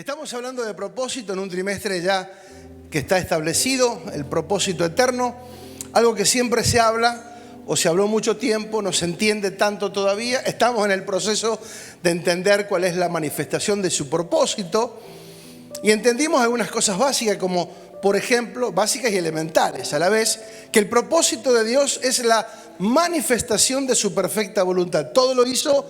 Estamos hablando de propósito en un trimestre ya que está establecido, el propósito eterno, algo que siempre se habla o se habló mucho tiempo, no se entiende tanto todavía. Estamos en el proceso de entender cuál es la manifestación de su propósito y entendimos algunas cosas básicas como, por ejemplo, básicas y elementales a la vez, que el propósito de Dios es la manifestación de su perfecta voluntad. Todo lo hizo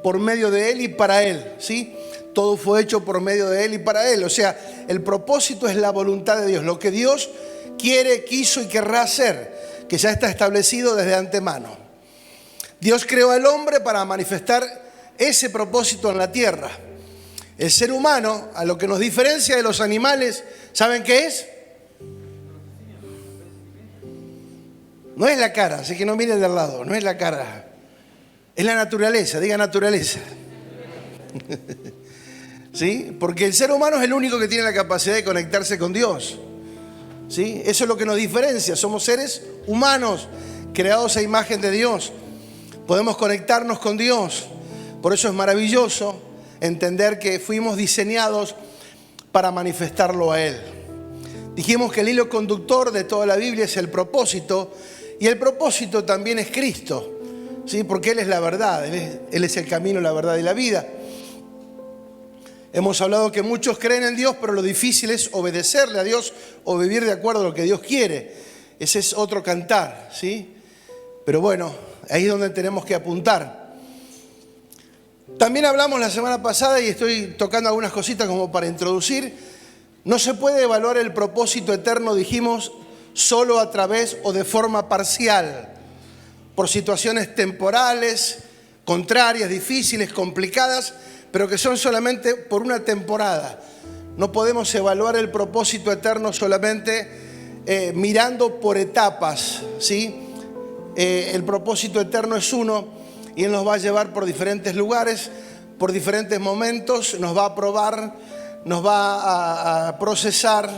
por medio de Él y para Él, ¿sí? Todo fue hecho por medio de Él y para Él. O sea, el propósito es la voluntad de Dios, lo que Dios quiere, quiso y querrá hacer, que ya está establecido desde antemano. Dios creó al hombre para manifestar ese propósito en la tierra. El ser humano, a lo que nos diferencia de los animales, ¿saben qué es? No es la cara, así que no miren de al lado, no es la cara. Es la naturaleza, diga naturaleza. ¿Sí? Porque el ser humano es el único que tiene la capacidad de conectarse con Dios. ¿Sí? Eso es lo que nos diferencia. Somos seres humanos creados a imagen de Dios. Podemos conectarnos con Dios. Por eso es maravilloso entender que fuimos diseñados para manifestarlo a Él. Dijimos que el hilo conductor de toda la Biblia es el propósito. Y el propósito también es Cristo. ¿Sí? Porque Él es la verdad. Él es el camino, la verdad y la vida. Hemos hablado que muchos creen en Dios, pero lo difícil es obedecerle a Dios o vivir de acuerdo a lo que Dios quiere. Ese es otro cantar, ¿sí? Pero bueno, ahí es donde tenemos que apuntar. También hablamos la semana pasada, y estoy tocando algunas cositas como para introducir. No se puede evaluar el propósito eterno, dijimos, solo a través o de forma parcial, por situaciones temporales, contrarias, difíciles, complicadas, pero que son solamente por una temporada. No podemos evaluar el propósito eterno solamente mirando por etapas, ¿sí? El propósito eterno es uno y Él nos va a llevar por diferentes lugares, por diferentes momentos, nos va a probar, nos va a procesar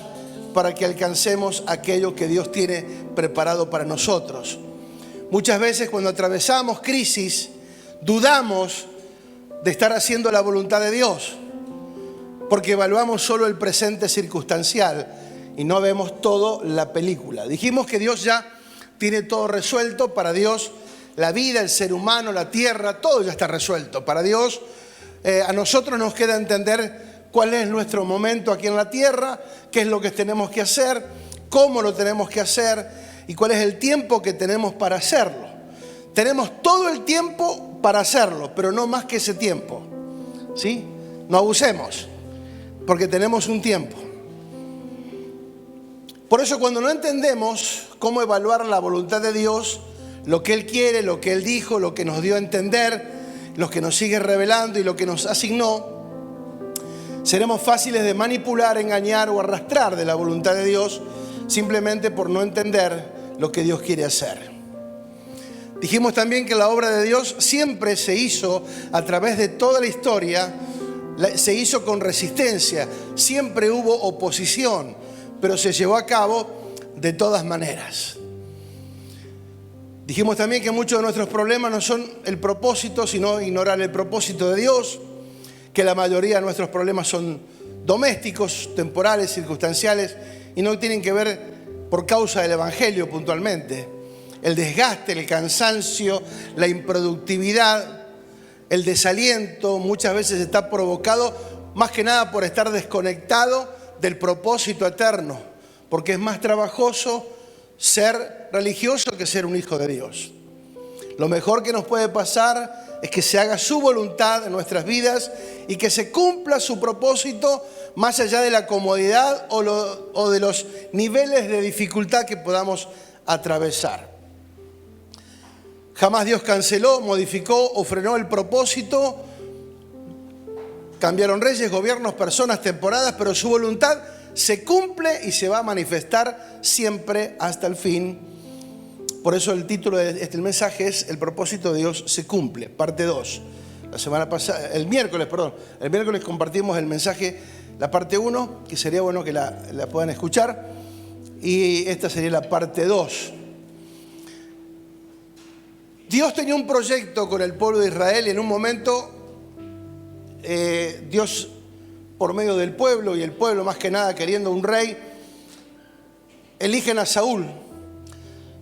para que alcancemos aquello que Dios tiene preparado para nosotros. Muchas veces cuando atravesamos crisis, dudamos de estar haciendo la voluntad de Dios, porque evaluamos solo el presente circunstancial y no vemos toda la película. Dijimos que Dios ya tiene todo resuelto. Para Dios la vida, el ser humano, la tierra, todo ya está resuelto. Para Dios, a nosotros nos queda entender cuál es nuestro momento aquí en la tierra, qué es lo que tenemos que hacer, cómo lo tenemos que hacer y cuál es el tiempo que tenemos para hacerlo. Tenemos todo el tiempo para hacerlo, pero no más que ese tiempo, ¿sí? No abusemos, porque tenemos un tiempo. Por eso cuando no entendemos cómo evaluar la voluntad de Dios, lo que Él quiere, lo que Él dijo, lo que nos dio a entender, lo que nos sigue revelando y lo que nos asignó, seremos fáciles de manipular, engañar o arrastrar de la voluntad de Dios simplemente por no entender lo que Dios quiere hacer. Dijimos también que la obra de Dios siempre se hizo a través de toda la historia, se hizo con resistencia, siempre hubo oposición, pero se llevó a cabo de todas maneras. Dijimos también que muchos de nuestros problemas no son el propósito, sino ignorar el propósito de Dios, que la mayoría de nuestros problemas son domésticos, temporales, circunstanciales, y no tienen que ver por causa del Evangelio puntualmente. El desgaste, el cansancio, la improductividad, el desaliento muchas veces está provocado más que nada por estar desconectado del propósito eterno, porque es más trabajoso ser religioso que ser un hijo de Dios. Lo mejor que nos puede pasar es que se haga su voluntad en nuestras vidas y que se cumpla su propósito más allá de la comodidad o de los niveles de dificultad que podamos atravesar. Jamás Dios canceló, modificó o frenó el propósito. Cambiaron reyes, gobiernos, personas, temporadas, pero su voluntad se cumple y se va a manifestar siempre hasta el fin. Por eso el título de este mensaje es El propósito de Dios se cumple, parte 2. La semana pasada, el miércoles compartimos el mensaje, la parte 1, que sería bueno que la puedan escuchar, y esta sería la parte 2. Dios tenía un proyecto con el pueblo de Israel y en un momento Dios por medio del pueblo, y el pueblo más que nada queriendo un rey, eligen a Saúl.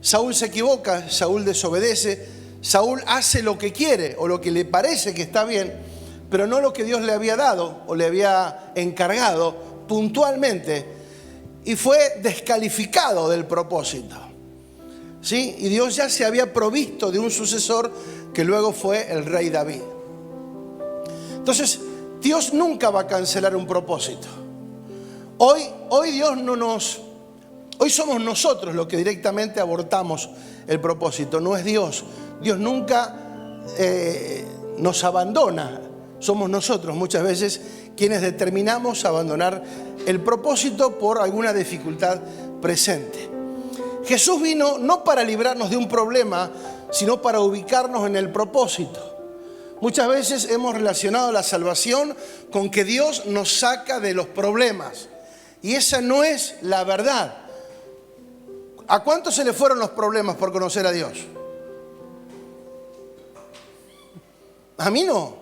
Saúl se equivoca, Saúl desobedece, Saúl hace lo que quiere o lo que le parece que está bien, pero no lo que Dios le había dado o le había encargado puntualmente, y fue descalificado del propósito. ¿Sí? Y Dios ya se había provisto de un sucesor que luego fue el rey David. Entonces, Dios nunca va a cancelar un propósito. Hoy Dios no nos... Hoy somos nosotros los que directamente abortamos el propósito, no es Dios. Dios nunca nos abandona. Somos nosotros muchas veces quienes determinamos abandonar el propósito por alguna dificultad presente. Jesús vino no para librarnos de un problema, sino para ubicarnos en el propósito. Muchas veces hemos relacionado la salvación con que Dios nos saca de los problemas. Y esa no es la verdad. ¿A cuántos se le fueron los problemas por conocer a Dios? A mí no.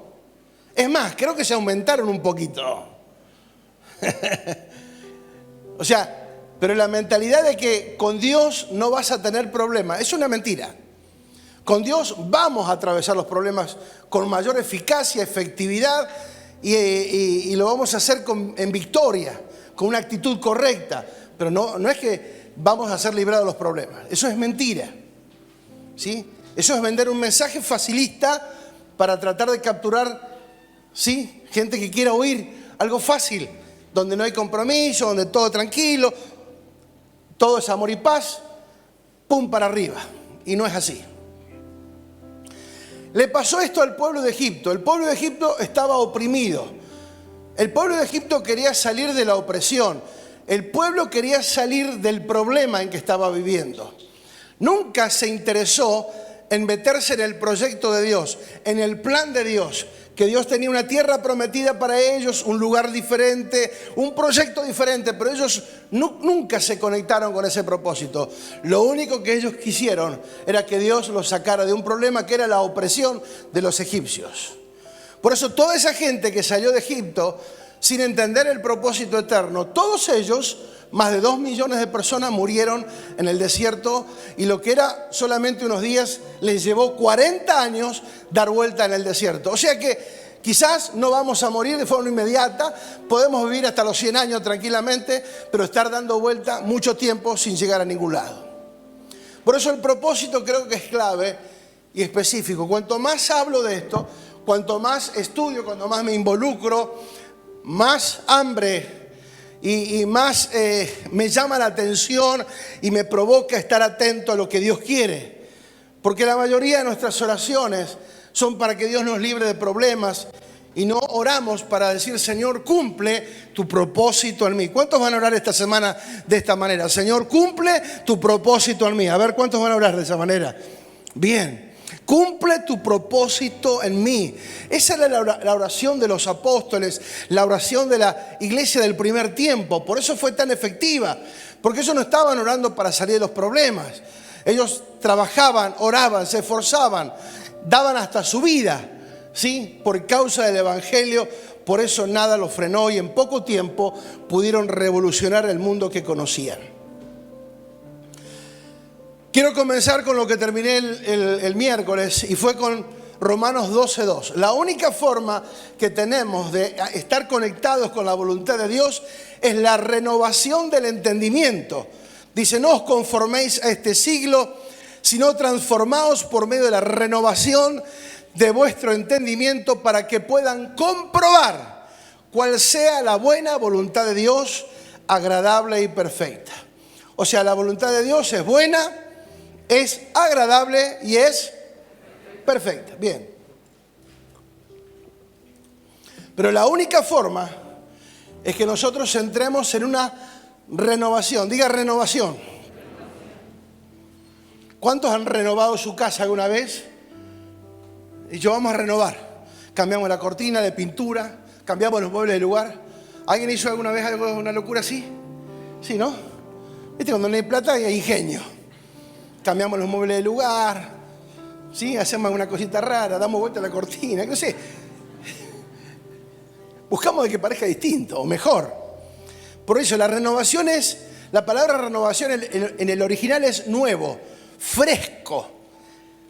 Es más, creo que se aumentaron un poquito. O sea, pero la mentalidad de que con Dios no vas a tener problemas es una mentira. Con Dios vamos a atravesar los problemas con mayor eficacia, efectividad y lo vamos a hacer en victoria, con una actitud correcta. Pero no es que vamos a ser librados de los problemas. Eso es mentira. ¿Sí? Eso es vender un mensaje facilista para tratar de capturar, ¿sí?, gente que quiera oír algo fácil, donde no hay compromiso, donde todo tranquilo, todo es amor y paz, pum para arriba. Y no es así. Le pasó esto al pueblo de Egipto. El pueblo de Egipto estaba oprimido. El pueblo de Egipto quería salir de la opresión. El pueblo quería salir del problema en que estaba viviendo. Nunca se interesó en meterse en el proyecto de Dios, en el plan de Dios, que Dios tenía una tierra prometida para ellos, un lugar diferente, un proyecto diferente, pero ellos nunca se conectaron con ese propósito. Lo único que ellos quisieron era que Dios los sacara de un problema que era la opresión de los egipcios. Por eso toda esa gente que salió de Egipto sin entender el propósito eterno, todos ellos, más de 2 millones de personas, murieron en el desierto, y lo que era solamente unos días les llevó 40 años dar vuelta en el desierto. O sea que quizás no vamos a morir de forma inmediata, podemos vivir hasta los 100 años tranquilamente, pero estar dando vuelta mucho tiempo sin llegar a ningún lado. Por eso el propósito creo que es clave y específico. Cuanto más hablo de esto, cuanto más estudio, cuanto más me involucro, más hambre y más me llama la atención y me provoca estar atento a lo que Dios quiere. Porque la mayoría de nuestras oraciones son para que Dios nos libre de problemas, y no oramos para decir: Señor, cumple tu propósito en mí. ¿Cuántos van a orar esta semana de esta manera? Señor, cumple tu propósito en mí. A ver, ¿cuántos van a orar de esa manera? Bien. Cumple tu propósito en mí. Esa era la oración de los apóstoles, la oración de la iglesia del primer tiempo. Por eso fue tan efectiva, porque ellos no estaban orando para salir de los problemas. Ellos trabajaban, oraban, se esforzaban, daban hasta su vida, ¿sí?, por causa del evangelio. Por eso nada los frenó, y en poco tiempo pudieron revolucionar el mundo que conocían. Quiero comenzar con lo que terminé el miércoles, y fue con Romanos 12:2. La única forma que tenemos de estar conectados con la voluntad de Dios es la renovación del entendimiento. Dice: no os conforméis a este siglo, sino transformaos por medio de la renovación de vuestro entendimiento, para que puedan comprobar cuál sea la buena voluntad de Dios, agradable y perfecta. O sea, la voluntad de Dios es buena, es agradable y es perfecta. Bien. Pero la única forma es que nosotros entremos en una renovación. Diga renovación. ¿Cuántos han renovado su casa alguna vez? Y yo vamos a renovar. Cambiamos la cortina de pintura, cambiamos los muebles de lugar. ¿Alguien hizo alguna vez una locura así? Sí, ¿no? ¿Viste? Cuando no hay plata hay ingenio. Cambiamos los muebles de lugar, ¿sí? Hacemos una cosita rara, damos vuelta a la cortina, no sé. Buscamos de que parezca distinto o mejor. Por eso la palabra renovación en el original es nuevo, fresco,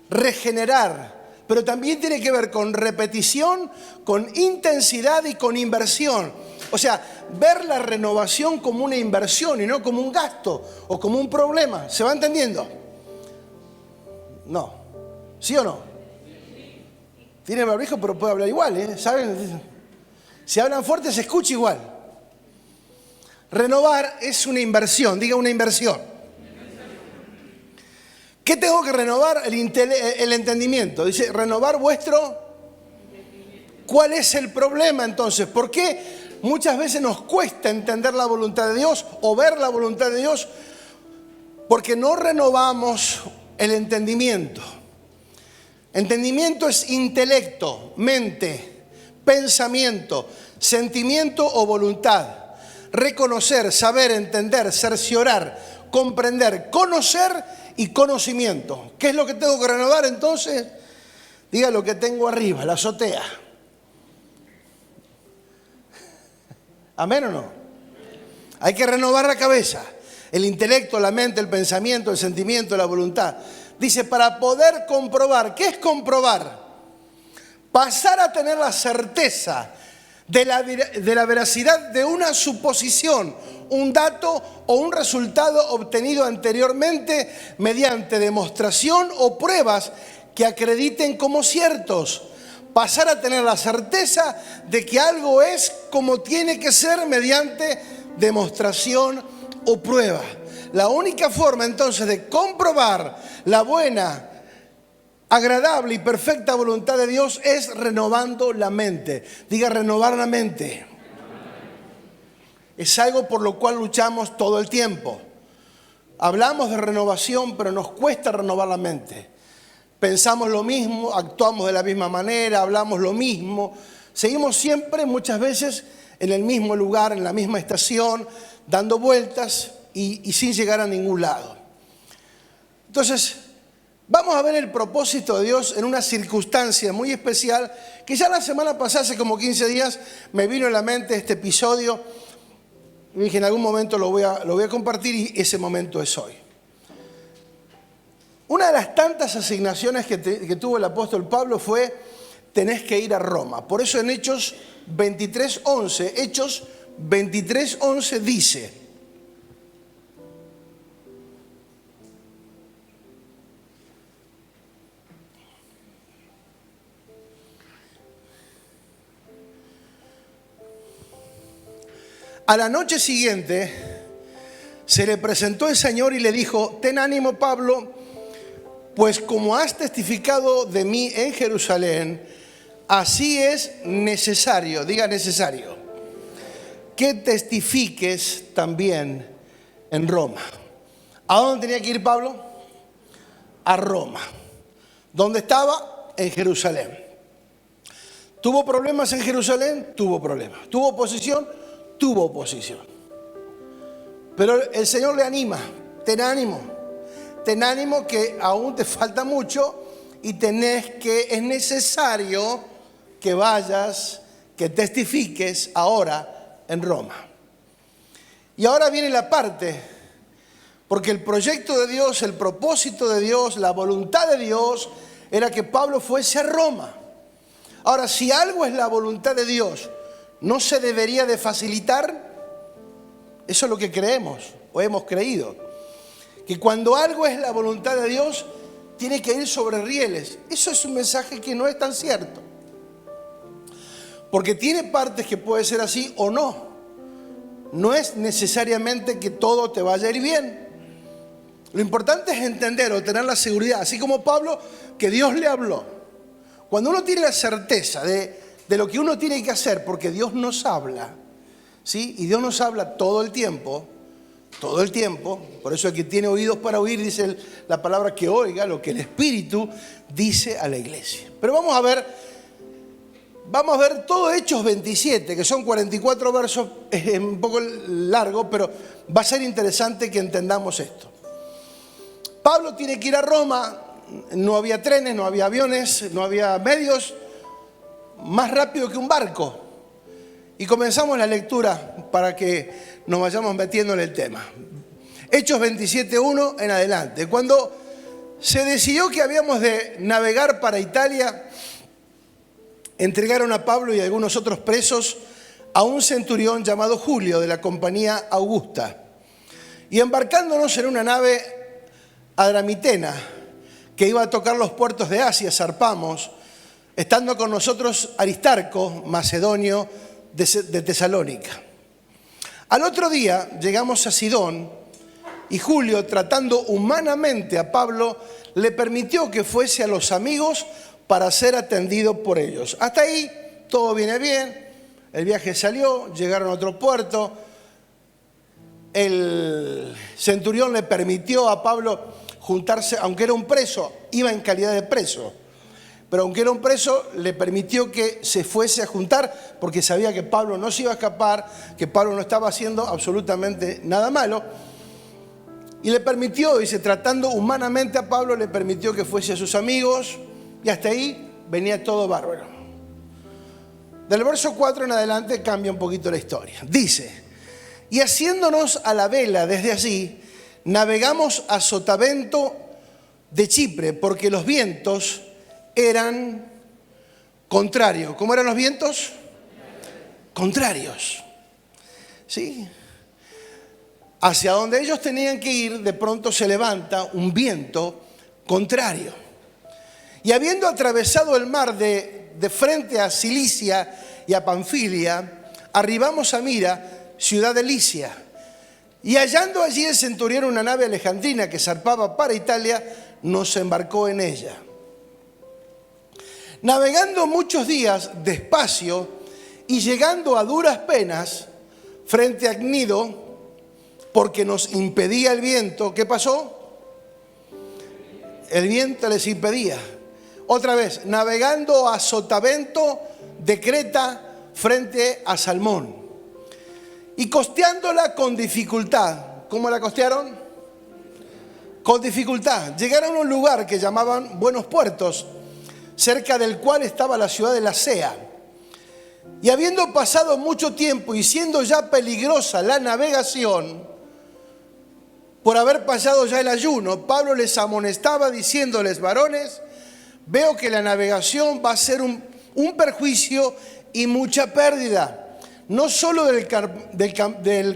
regenerar. Pero también tiene que ver con repetición, con intensidad y con inversión. O sea, ver la renovación como una inversión y no como un gasto o como un problema. ¿Se va entendiendo? No. ¿Sí o no? Tiene barbijo, pero puede hablar igual, ¿eh? ¿Saben? Si hablan fuerte se escucha igual. Renovar es una inversión, diga una inversión. ¿Qué tengo que renovar? El entendimiento. Dice, renovar vuestro... ¿Cuál es el problema entonces? ¿Por qué muchas veces nos cuesta entender la voluntad de Dios o ver la voluntad de Dios? Porque no renovamos el entendimiento. Entendimiento es intelecto, mente, pensamiento, sentimiento o voluntad. Reconocer, saber, entender, cerciorar, comprender, conocer y conocimiento. ¿Qué es lo que tengo que renovar entonces? Diga lo que tengo arriba, la azotea. ¿Amén o no? Hay que renovar la cabeza, el intelecto, la mente, el pensamiento, el sentimiento, la voluntad. Dice, para poder comprobar. ¿Qué es comprobar? Pasar a tener la certeza de la veracidad de una suposición, un dato o un resultado obtenido anteriormente mediante demostración o pruebas que acrediten como ciertos. Pasar a tener la certeza de que algo es como tiene que ser mediante demostración o prueba. La única forma entonces de comprobar la buena, agradable y perfecta voluntad de Dios es renovando la mente. Diga, renovar la mente. Es algo por lo cual luchamos todo el tiempo. Hablamos de renovación, pero nos cuesta renovar la mente. Pensamos lo mismo, actuamos de la misma manera, hablamos lo mismo. Seguimos siempre, muchas veces, en el mismo lugar, en la misma estación, dando vueltas y sin llegar a ningún lado. Entonces, vamos a ver el propósito de Dios en una circunstancia muy especial que ya la semana pasada, hace como 15 días, me vino en la mente este episodio. Y dije, en algún momento lo voy a compartir y ese momento es hoy. Una de las tantas asignaciones que tuvo el apóstol Pablo fue, tenés que ir a Roma. Por eso en Hechos 23:11 dice, a la noche siguiente se le presentó el Señor y le dijo, ten ánimo, Pablo, pues como has testificado de mí en Jerusalén, así es necesario, diga necesario, que testifiques también en Roma. ¿A dónde tenía que ir Pablo? A Roma. ¿Dónde estaba? En Jerusalén. ¿Tuvo problemas en Jerusalén? Tuvo problemas. ¿Tuvo oposición? Tuvo oposición. Pero el Señor le anima, ten ánimo que aún te falta mucho y es necesario que vayas, que testifiques ahora en Roma. Y ahora viene la parte, porque el proyecto de Dios, el propósito de Dios, la voluntad de Dios era que Pablo fuese a Roma. Ahora, si algo es la voluntad de Dios, ¿no se debería de facilitar? Eso es lo que creemos o hemos creído. Que cuando algo es la voluntad de Dios, tiene que ir sobre rieles. Eso es un mensaje que no es tan cierto. Porque tiene partes que puede ser así o no. No es necesariamente que todo te vaya a ir bien. Lo importante es entender o tener la seguridad, así como Pablo, que Dios le habló. Cuando uno tiene la certeza de lo que uno tiene que hacer, porque Dios nos habla, ¿sí? Y Dios nos habla todo el tiempo, por eso el que tiene oídos para oír, dice la palabra, que oiga lo que el Espíritu dice a la iglesia. Pero vamos a ver todo Hechos 27, que son 44 versos, es un poco largo, pero va a ser interesante que entendamos esto. Pablo tiene que ir a Roma, no había trenes, no había aviones, no había medios más rápido que un barco. y comenzamos la lectura para que nos vayamos metiendo en el tema. Hechos 27:1 en adelante. Cuando se decidió que habíamos de navegar para Italia, entregaron a Pablo y a algunos otros presos a un centurión llamado Julio de la compañía Augusta. Y embarcándonos en una nave adramitena que iba a tocar los puertos de Asia, zarpamos, estando con nosotros Aristarco, macedonio de Tesalónica. Al otro día llegamos a Sidón y Julio, tratando humanamente a Pablo, le permitió que fuese a los amigos para ser atendido por ellos. Hasta ahí todo viene bien, el viaje salió, llegaron a otro puerto, el centurión le permitió a Pablo juntarse, aunque era un preso, iba en calidad de preso, pero aunque era un preso, le permitió que se fuese a juntar porque sabía que Pablo no se iba a escapar, que Pablo no estaba haciendo absolutamente nada malo. Y le permitió, dice, tratando humanamente a Pablo, le permitió que fuese a sus amigos y hasta ahí venía todo bárbaro. Del verso 4 en adelante cambia un poquito la historia. Dice, y haciéndonos a la vela desde allí, navegamos a Sotavento de Chipre, porque los vientos eran contrarios. ¿Cómo eran los vientos? Contrarios. ¿Sí? Hacia donde ellos tenían que ir, de pronto se levanta un viento contrario. Y habiendo atravesado el mar de frente a Cilicia y a Panfilia, arribamos a Mira, ciudad de Licia. Y hallando allí el centurión una nave alejandrina que zarpaba para Italia, nos embarcó en ella. Navegando muchos días despacio y llegando a duras penas frente a Cnido, porque nos impedía el viento. ¿Qué pasó? El viento les impedía. Otra vez, navegando a Sotavento de Creta frente a Salmón. Y costeándola con dificultad. ¿Cómo la costearon? Con dificultad. Llegaron a un lugar que llamaban Buenos Puertos, cerca del cual estaba la ciudad de Lasea. Y habiendo pasado mucho tiempo y siendo ya peligrosa la navegación, por haber pasado ya el ayuno, Pablo les amonestaba diciéndoles, varones, veo que la navegación va a ser un perjuicio y mucha pérdida, no solo del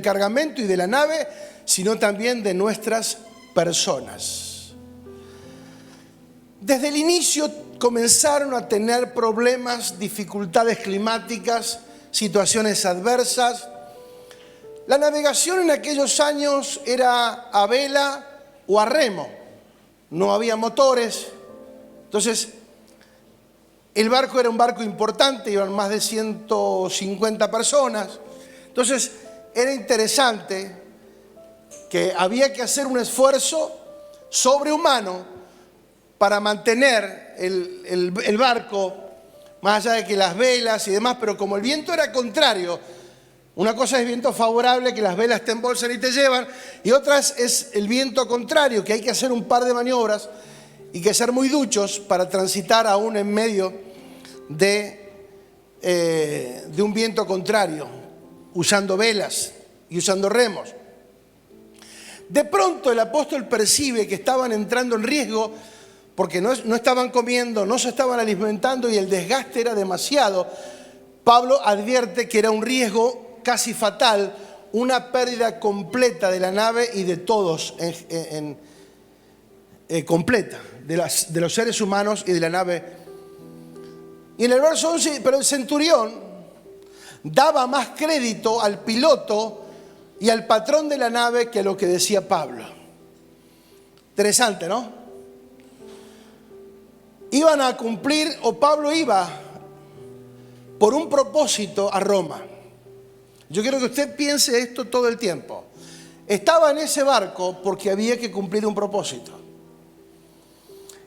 cargamento y de la nave, sino también de nuestras personas. Desde el inicio comenzaron a tener problemas, dificultades climáticas, situaciones adversas. La navegación en aquellos años era a vela o a remo, no había motores. Entonces, el barco era un barco importante, iban más de 150 personas. Entonces, era interesante que había que hacer un esfuerzo sobrehumano para mantener el barco, más allá de que las velas y demás, pero como el viento era contrario, una cosa es viento favorable, que las velas te embolsan y te llevan, y otra es el viento contrario, que hay que hacer un par de maniobras y que ser muy duchos para transitar aún en medio de un viento contrario, usando velas y usando remos. De pronto el apóstol percibe que estaban entrando en riesgo porque no estaban comiendo, no se estaban alimentando y el desgaste era demasiado. Pablo advierte que era un riesgo casi fatal, una pérdida completa de la nave y de todos, completa, de los seres humanos y de la nave. Y en el verso 11, pero el centurión daba más crédito al piloto y al patrón de la nave que a lo que decía Pablo. Interesante, ¿no? Iban a cumplir, o Pablo iba por un propósito a Roma. Yo quiero que usted piense esto todo el tiempo. Estaba en ese barco porque había que cumplir un propósito.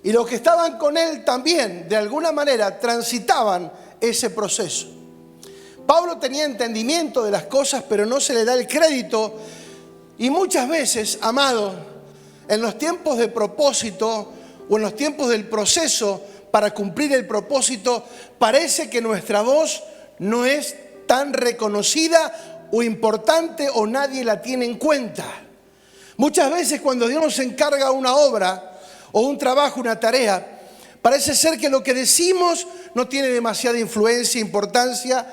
Y los que estaban con él también, de alguna manera, transitaban ese proceso. Pablo tenía entendimiento de las cosas, pero no se le da el crédito. Y muchas veces, amado, en los tiempos de propósito o en los tiempos del proceso para cumplir el propósito, parece que nuestra voz no es tan reconocida o importante o nadie la tiene en cuenta. Muchas veces cuando Dios nos encarga una obra o un trabajo, una tarea, parece ser que lo que decimos no tiene demasiada influencia, importancia.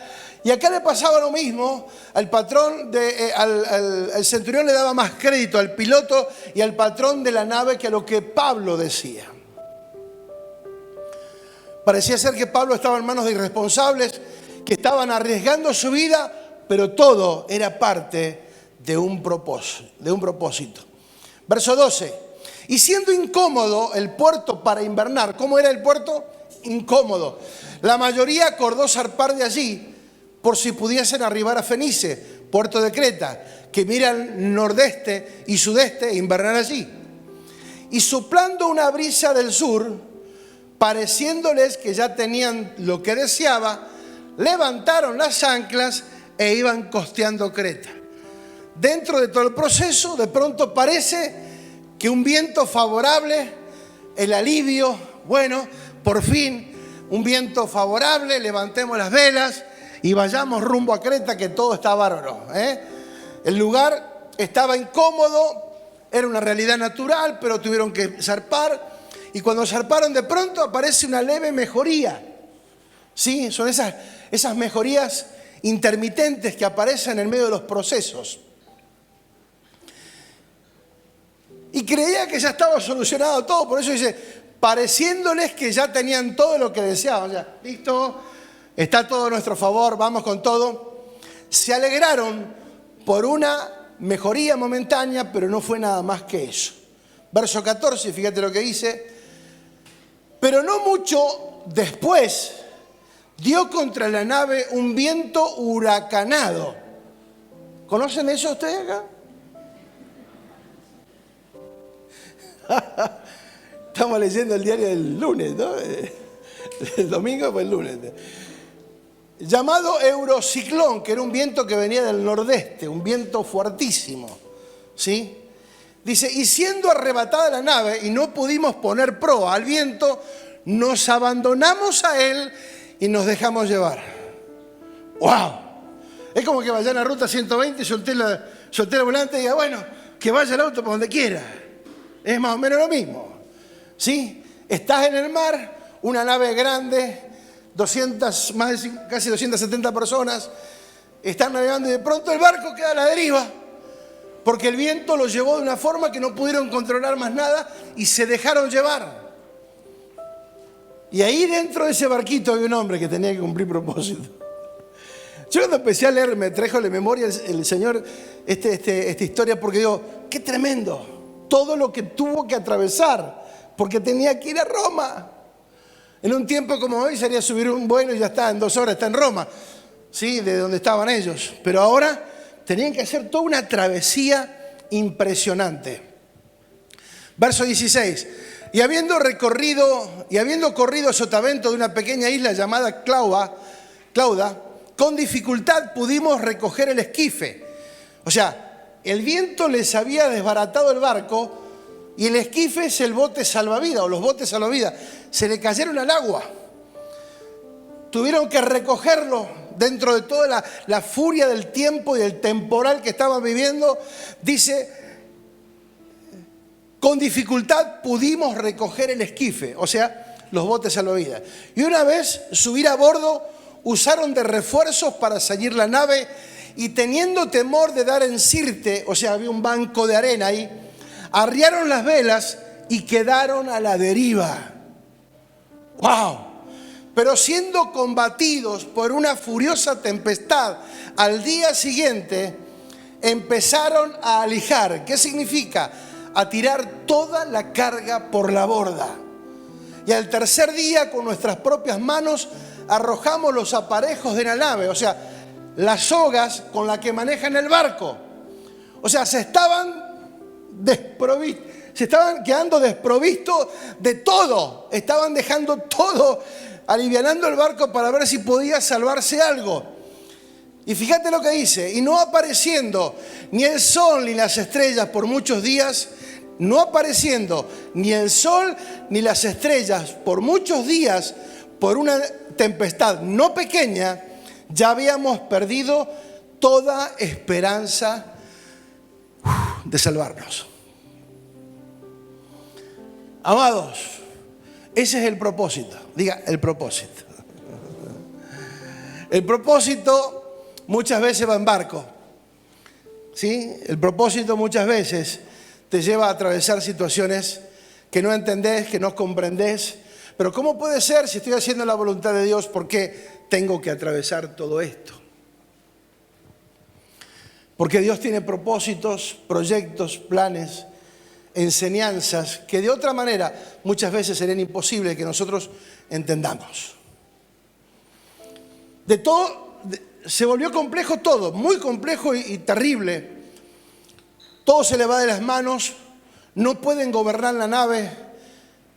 Y acá le pasaba lo mismo. Al patrón, al centurión le daba más crédito al piloto y al patrón de la nave que a lo que Pablo decía. Parecía ser que Pablo estaba en manos de irresponsables que estaban arriesgando su vida, pero todo era parte de un propósito. Verso 12. Y siendo incómodo el puerto para invernar. ¿Cómo era el puerto? Incómodo. La mayoría acordó zarpar de allí por si pudiesen arribar a Fenice, puerto de Creta, que mira al nordeste y sudeste e invernar allí. Y soplando una brisa del sur, pareciéndoles que ya tenían lo que deseaba, levantaron las anclas e iban costeando Creta. Dentro de todo el proceso, de pronto parece que un viento favorable, el alivio, bueno, por fin, un viento favorable, levantemos las velas y vayamos rumbo a Creta, que todo está bárbaro. El lugar estaba incómodo, era una realidad natural, pero tuvieron que zarpar. Y cuando zarparon, de pronto aparece una leve mejoría. ¿Sí? Son esas mejorías intermitentes que aparecen en medio de los procesos. Y creía que ya estaba solucionado todo, por eso dice, pareciéndoles que ya tenían todo lo que deseaban. Ya, listo, está todo a nuestro favor, vamos con todo. Se alegraron por una mejoría momentánea, pero no fue nada más que eso. Verso 14, fíjate lo que dice. Pero no mucho después dio contra la nave un viento huracanado. ¿Conocen eso ustedes acá? Estamos leyendo el diario del lunes, ¿no? El domingo fue el lunes. Llamado Eurociclón, que era un viento que venía del nordeste, un viento fuertísimo, ¿sí? Dice, y siendo arrebatada la nave y no pudimos poner proa al viento, nos abandonamos a él y nos dejamos llevar. ¡Wow! Es como que vaya en la ruta 120, solté el volante y diga, bueno, que vaya el auto por donde quiera. Es más o menos lo mismo. ¿Sí? Estás en el mar, una nave grande, casi 270 personas, están navegando y de pronto el barco queda a la deriva. Porque el viento los llevó de una forma que no pudieron controlar más nada y se dejaron llevar. Y ahí dentro de ese barquito había un hombre que tenía que cumplir propósito. Yo cuando empecé a leer, me trajo a la memoria el Señor esta historia porque digo, qué tremendo. Todo lo que tuvo que atravesar porque tenía que ir a Roma. En un tiempo como hoy sería subir un vuelo y ya está, en 2 horas está en Roma. Sí, de donde estaban ellos. Pero ahora tenían que hacer toda una travesía impresionante. Verso 16. Y habiendo corrido sotavento de una pequeña isla llamada Clauda, con dificultad pudimos recoger el esquife. O sea, el viento les había desbaratado el barco y el esquife es el bote salvavidas o los botes salvavidas. Se le cayeron al agua. Tuvieron que recogerlo dentro de toda la furia del tiempo y del temporal que estaban viviendo. Dice, con dificultad pudimos recoger el esquife, o sea, los botes salvavidas. Y una vez subir a bordo, usaron de refuerzos para seguir la nave y teniendo temor de dar en Sirte, o sea, había un banco de arena ahí, arriaron las velas y quedaron a la deriva. ¡Wow! Pero siendo combatidos por una furiosa tempestad, al día siguiente empezaron a alijar. ¿Qué significa? A tirar toda la carga por la borda. Y al tercer día, con nuestras propias manos, arrojamos los aparejos de la nave, o sea, las sogas con las que manejan el barco. O sea, se estaban quedando desprovistos de todo. Estaban dejando todo, alivianando el barco para ver si podía salvarse algo. Y fíjate lo que dice, y no apareciendo ni el sol ni las estrellas por muchos días, no apareciendo ni el sol ni las estrellas por muchos días, por una tempestad no pequeña, Ya habíamos perdido toda esperanza de salvarnos. Amados, ese es el propósito. Diga, el propósito. El propósito muchas veces va en barco. ¿Sí? El propósito muchas veces te lleva a atravesar situaciones que no entendés, que no comprendés. Pero ¿cómo puede ser si estoy haciendo la voluntad de Dios? ¿Por qué tengo que atravesar todo esto? Porque Dios tiene propósitos, proyectos, planes, enseñanzas que de otra manera muchas veces serían imposibles que nosotros entendamos. De todo, se volvió complejo todo, muy complejo y terrible. Todo se le va de las manos, no pueden gobernar la nave,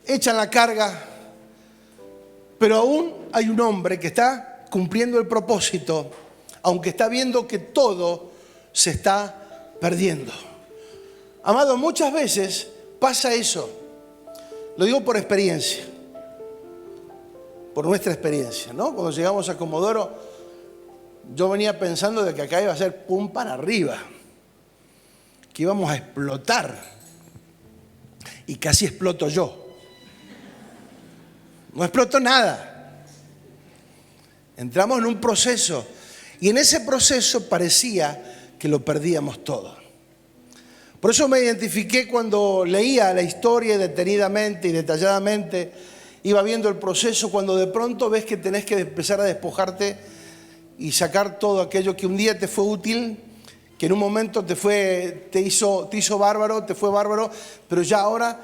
echan la carga, pero aún hay un hombre que está cumpliendo el propósito, aunque está viendo que todo se está perdiendo. Amado, muchas veces pasa eso. Lo digo por experiencia, por nuestra experiencia, ¿no? Cuando llegamos a Comodoro, yo venía pensando de que acá iba a ser pum para arriba, que íbamos a explotar, y casi exploto yo. No explotó nada. Entramos en un proceso, y en ese proceso parecía que lo perdíamos todo. Por eso me identifiqué cuando leía la historia detenidamente y detalladamente, iba viendo el proceso, cuando de pronto ves que tenés que empezar a despojarte y sacar todo aquello que un día te fue útil, que en un momento te hizo bárbaro, te fue bárbaro, pero ya ahora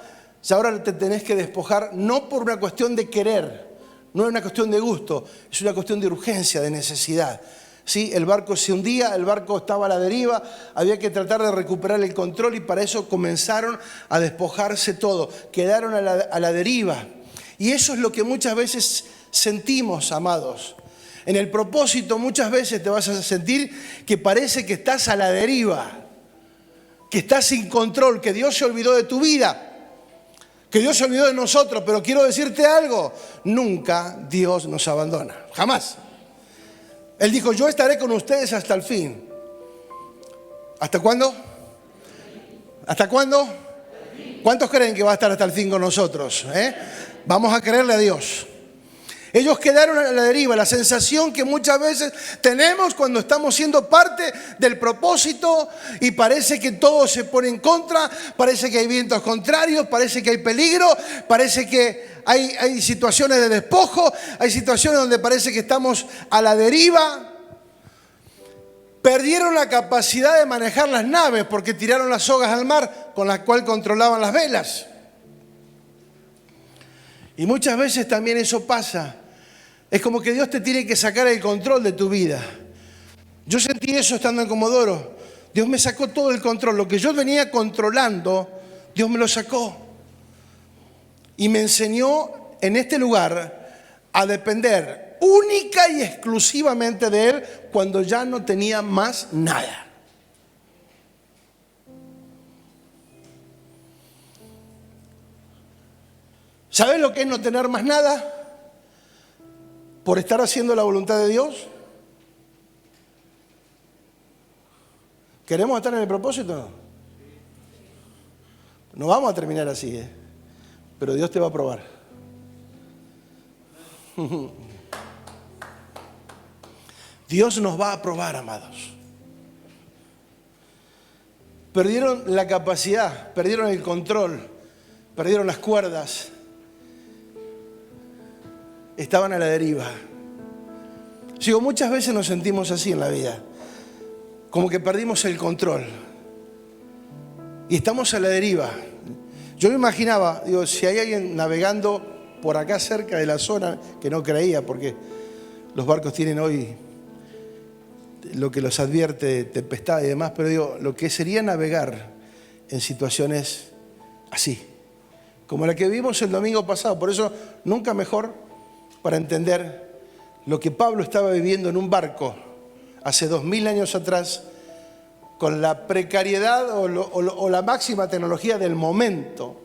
te tenés que despojar, no por una cuestión de querer, no es una cuestión de gusto, es una cuestión de urgencia, de necesidad. ¿Sí? El barco se hundía, el barco estaba a la deriva, había que tratar de recuperar el control y para eso comenzaron a despojarse todo, quedaron a la deriva. Y eso es lo que muchas veces sentimos, amados. En el propósito muchas veces te vas a sentir que parece que estás a la deriva, que estás sin control, que Dios se olvidó de tu vida, que Dios se olvidó de nosotros. Pero quiero decirte algo, nunca Dios nos abandona, jamás. Él dijo, yo estaré con ustedes hasta el fin. ¿Hasta cuándo? ¿Hasta cuándo? ¿Cuántos creen que va a estar hasta el fin con nosotros? Vamos a creerle a Dios. Ellos quedaron a la deriva, la sensación que muchas veces tenemos cuando estamos siendo parte del propósito y parece que todo se pone en contra, parece que hay vientos contrarios, parece que hay peligro, parece que hay situaciones de despojo, hay situaciones donde parece que estamos a la deriva. Perdieron la capacidad de manejar las naves porque tiraron las sogas al mar con las cuales controlaban las velas. Y muchas veces también eso pasa. Es como que Dios te tiene que sacar el control de tu vida. Yo sentí eso estando en Comodoro. Dios me sacó todo el control. Lo que yo venía controlando, Dios me lo sacó. Y me enseñó en este lugar a depender única y exclusivamente de Él cuando ya no tenía más nada. ¿Sabes lo que es no tener más nada? Por estar haciendo la voluntad de Dios. ¿Queremos estar en el propósito? No vamos a terminar así, pero Dios te va a probar. Dios nos va a probar, amados. Perdieron la capacidad, perdieron el control, perdieron las cuerdas. Estaban a la deriva. Digo, muchas veces nos sentimos así en la vida, como que perdimos el control y estamos a la deriva. Yo me imaginaba, digo, si hay alguien navegando por acá cerca de la zona, que no creía, porque los barcos tienen hoy lo que los advierte de tempestad y demás, pero digo, lo que sería navegar en situaciones así, como la que vimos el domingo pasado. Por eso nunca mejor para entender lo que Pablo estaba viviendo en un barco hace 2000 años atrás, con la precariedad o la máxima tecnología del momento,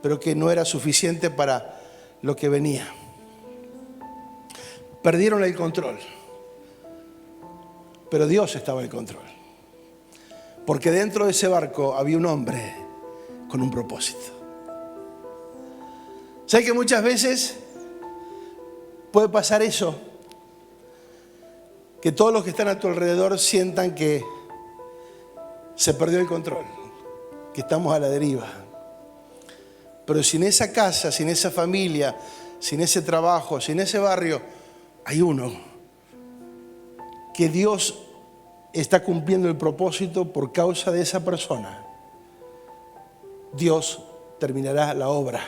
pero que no era suficiente para lo que venía. Perdieron el control. Pero Dios estaba en control. Porque dentro de ese barco había un hombre con un propósito. ¿Sabes que muchas veces puede pasar eso? Que todos los que están a tu alrededor sientan que se perdió el control, que estamos a la deriva. Pero sin esa casa, sin esa familia, sin ese trabajo, sin ese barrio, hay uno que Dios está cumpliendo el propósito por causa de esa persona. Dios terminará la obra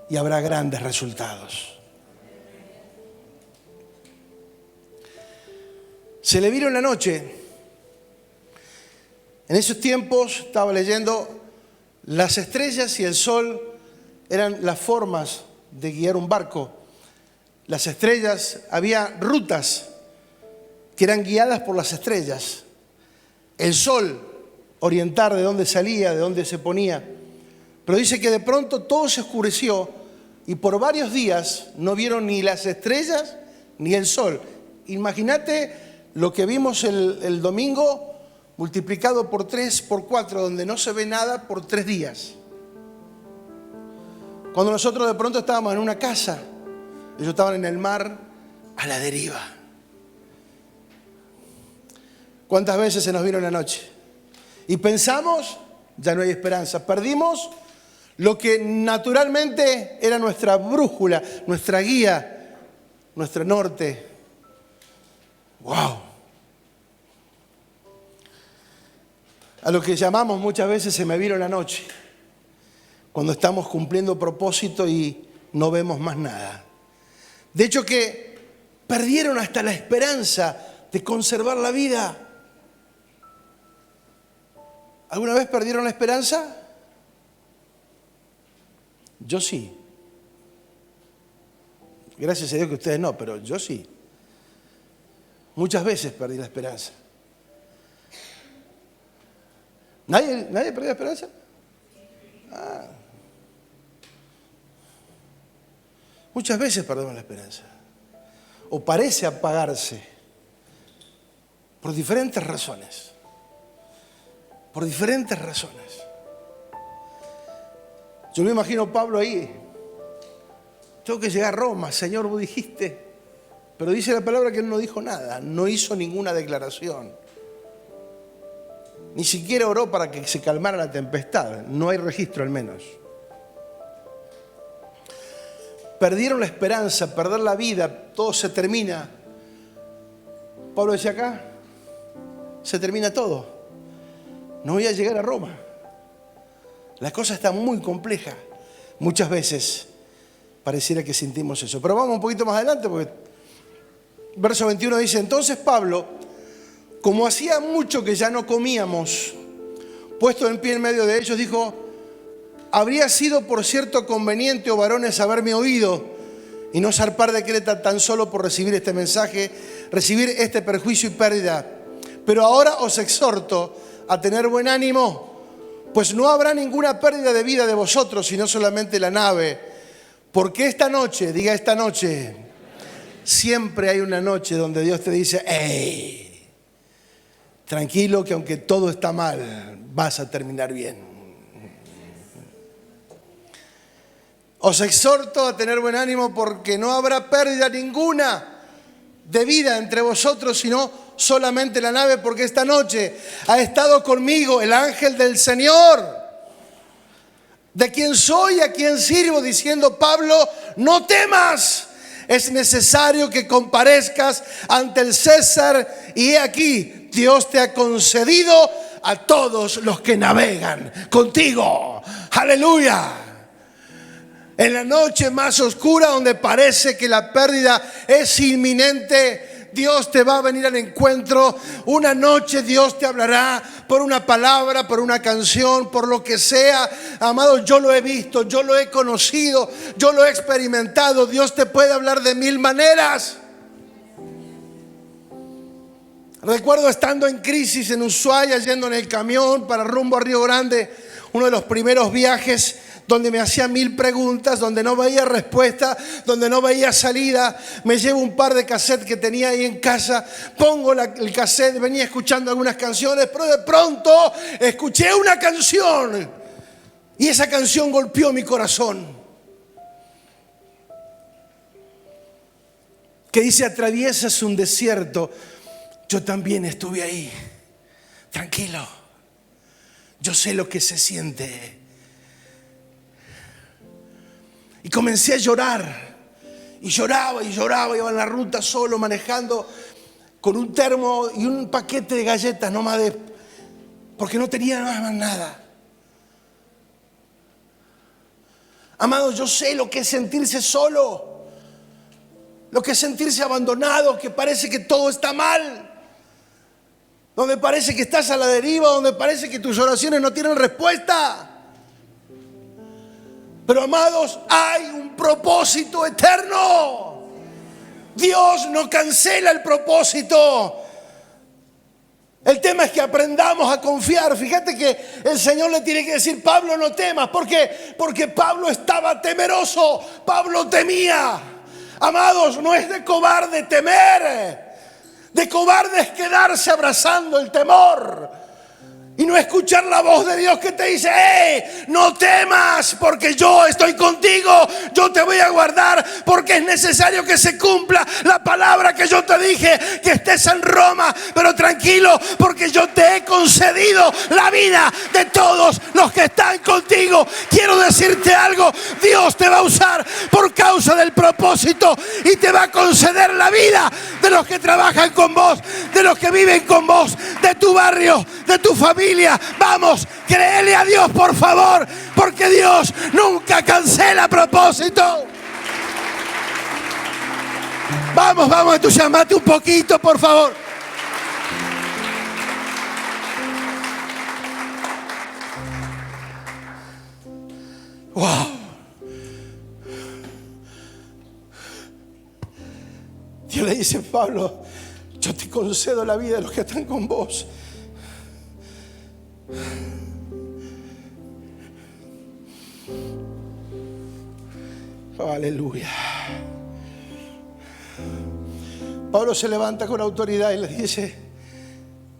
y habrá grandes resultados. Se le vino en la noche. En esos tiempos, estaba leyendo, las estrellas y el sol eran las formas de guiar un barco. Las estrellas, había rutas que eran guiadas por las estrellas. El sol, orientar de dónde salía, de dónde se ponía. Pero dice que de pronto todo se oscureció y por varios días no vieron ni las estrellas ni el sol. Imagínate lo que vimos el domingo multiplicado por 3, por 4, donde no se ve nada por 3 días. Cuando nosotros de pronto estábamos en una casa, ellos estaban en el mar a la deriva. ¿Cuántas veces se nos vino la noche? Y pensamos, ya no hay esperanza. Perdimos lo que naturalmente era nuestra brújula, nuestra guía, nuestro norte. ¡Wow! A lo que llamamos muchas veces se me vino la noche. Cuando estamos cumpliendo propósito y no vemos más nada. De hecho que perdieron hasta la esperanza de conservar la vida. ¿Alguna vez perdieron la esperanza? Yo sí. Gracias a Dios que ustedes no, pero yo sí. Muchas veces perdí la esperanza. ¿Nadie perdió la esperanza? Ah. Muchas veces perdemos la esperanza. O parece apagarse. Por diferentes razones. Por diferentes razones. Yo me imagino a Pablo ahí. Tengo que llegar a Roma, Señor, vos dijiste. Pero dice la palabra que él no dijo nada, no hizo ninguna declaración. Ni siquiera oró para que se calmara la tempestad. No hay registro al menos. Perdieron la esperanza, perder la vida, todo se termina. Pablo decía acá, se termina todo. No voy a llegar a Roma. La cosa está muy compleja. Muchas veces pareciera que sentimos eso. Pero vamos un poquito más adelante porque verso 21 dice, entonces Pablo, como hacía mucho que ya no comíamos, puesto en pie en medio de ellos, dijo, habría sido por cierto conveniente, oh varones, haberme oído y no zarpar de Creta tan solo por recibir este mensaje, recibir este perjuicio y pérdida. Pero ahora os exhorto a tener buen ánimo, pues no habrá ninguna pérdida de vida de vosotros, sino solamente la nave. Porque esta noche, diga esta noche, siempre hay una noche donde Dios te dice, ¡hey! Tranquilo que aunque todo está mal, vas a terminar bien. Os exhorto a tener buen ánimo porque no habrá pérdida ninguna de vida entre vosotros, sino solamente la nave, porque esta noche ha estado conmigo el ángel del Señor, de quien soy, a quien sirvo, diciendo, Pablo, no temas, es necesario que comparezcas ante el César, y he aquí, Dios te ha concedido a todos los que navegan contigo. ¡Aleluya! En la noche más oscura, donde parece que la pérdida es inminente, Dios te va a venir al encuentro. Una noche Dios te hablará por una palabra, por una canción, por lo que sea. Amado, yo lo he visto, yo lo he conocido, yo lo he experimentado. Dios te puede hablar de 1000 maneras. Recuerdo estando en crisis en Ushuaia, yendo en el camión para rumbo a Río Grande. uno de los primeros viajes donde me hacía 1000 preguntas, donde no veía respuesta, donde no veía salida. Me llevo un par de cassettes que tenía ahí en casa, pongo el cassette, venía escuchando algunas canciones, pero de pronto escuché una canción y esa canción golpeó mi corazón, que dice: atraviesas un desierto, yo también estuve ahí. Tranquilo, yo sé lo que se siente. Y comencé a llorar, y lloraba, iba en la ruta solo, manejando, con un termo y un paquete de galletas, porque no tenía más nada. Amados, yo sé lo que es sentirse solo, lo que es sentirse abandonado, que parece que todo está mal, donde parece que estás a la deriva, donde parece que tus oraciones no tienen respuesta. Pero amados, hay un propósito eterno. Dios no cancela el propósito. El tema es que aprendamos a confiar. Fíjate que el Señor le tiene que decir: Pablo, no temas. ¿Por qué? Porque Pablo estaba temeroso. Pablo temía. Amados, no es de cobarde temer. De cobarde es quedarse abrazando el temor y no escuchar la voz de Dios que te dice: no temas, porque yo estoy contigo, yo te voy a guardar, porque es necesario que se cumpla la palabra que yo te dije, que estés en Roma. Pero tranquilo, porque yo te he concedido la vida de todos los que están contigo. Quiero decirte algo: Dios te va a usar por causa del propósito y te va a conceder la vida de los que trabajan con vos, de los que viven con vos, de tu barrio, de tu familia. Vamos, créele a Dios, por favor, porque Dios nunca cancela propósito. Vamos, entusiasmate un poquito, por favor. Wow. Dios le dice: Pablo, yo te concedo la vida de los que están con vos. Oh, aleluya. Pablo se levanta con autoridad y les dice: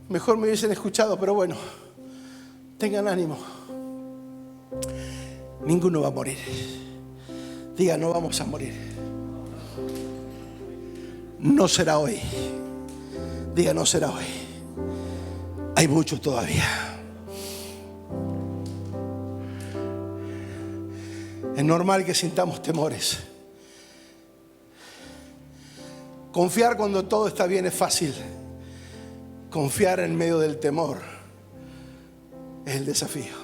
mejor me hubiesen escuchado, pero bueno, tengan ánimo. Ninguno va a morir. Diga: no vamos a morir. No será hoy. Diga: no será hoy. Hay muchos todavía. Es normal que sintamos temores. Confiar cuando todo está bien es fácil. Confiar en medio del temor es el desafío.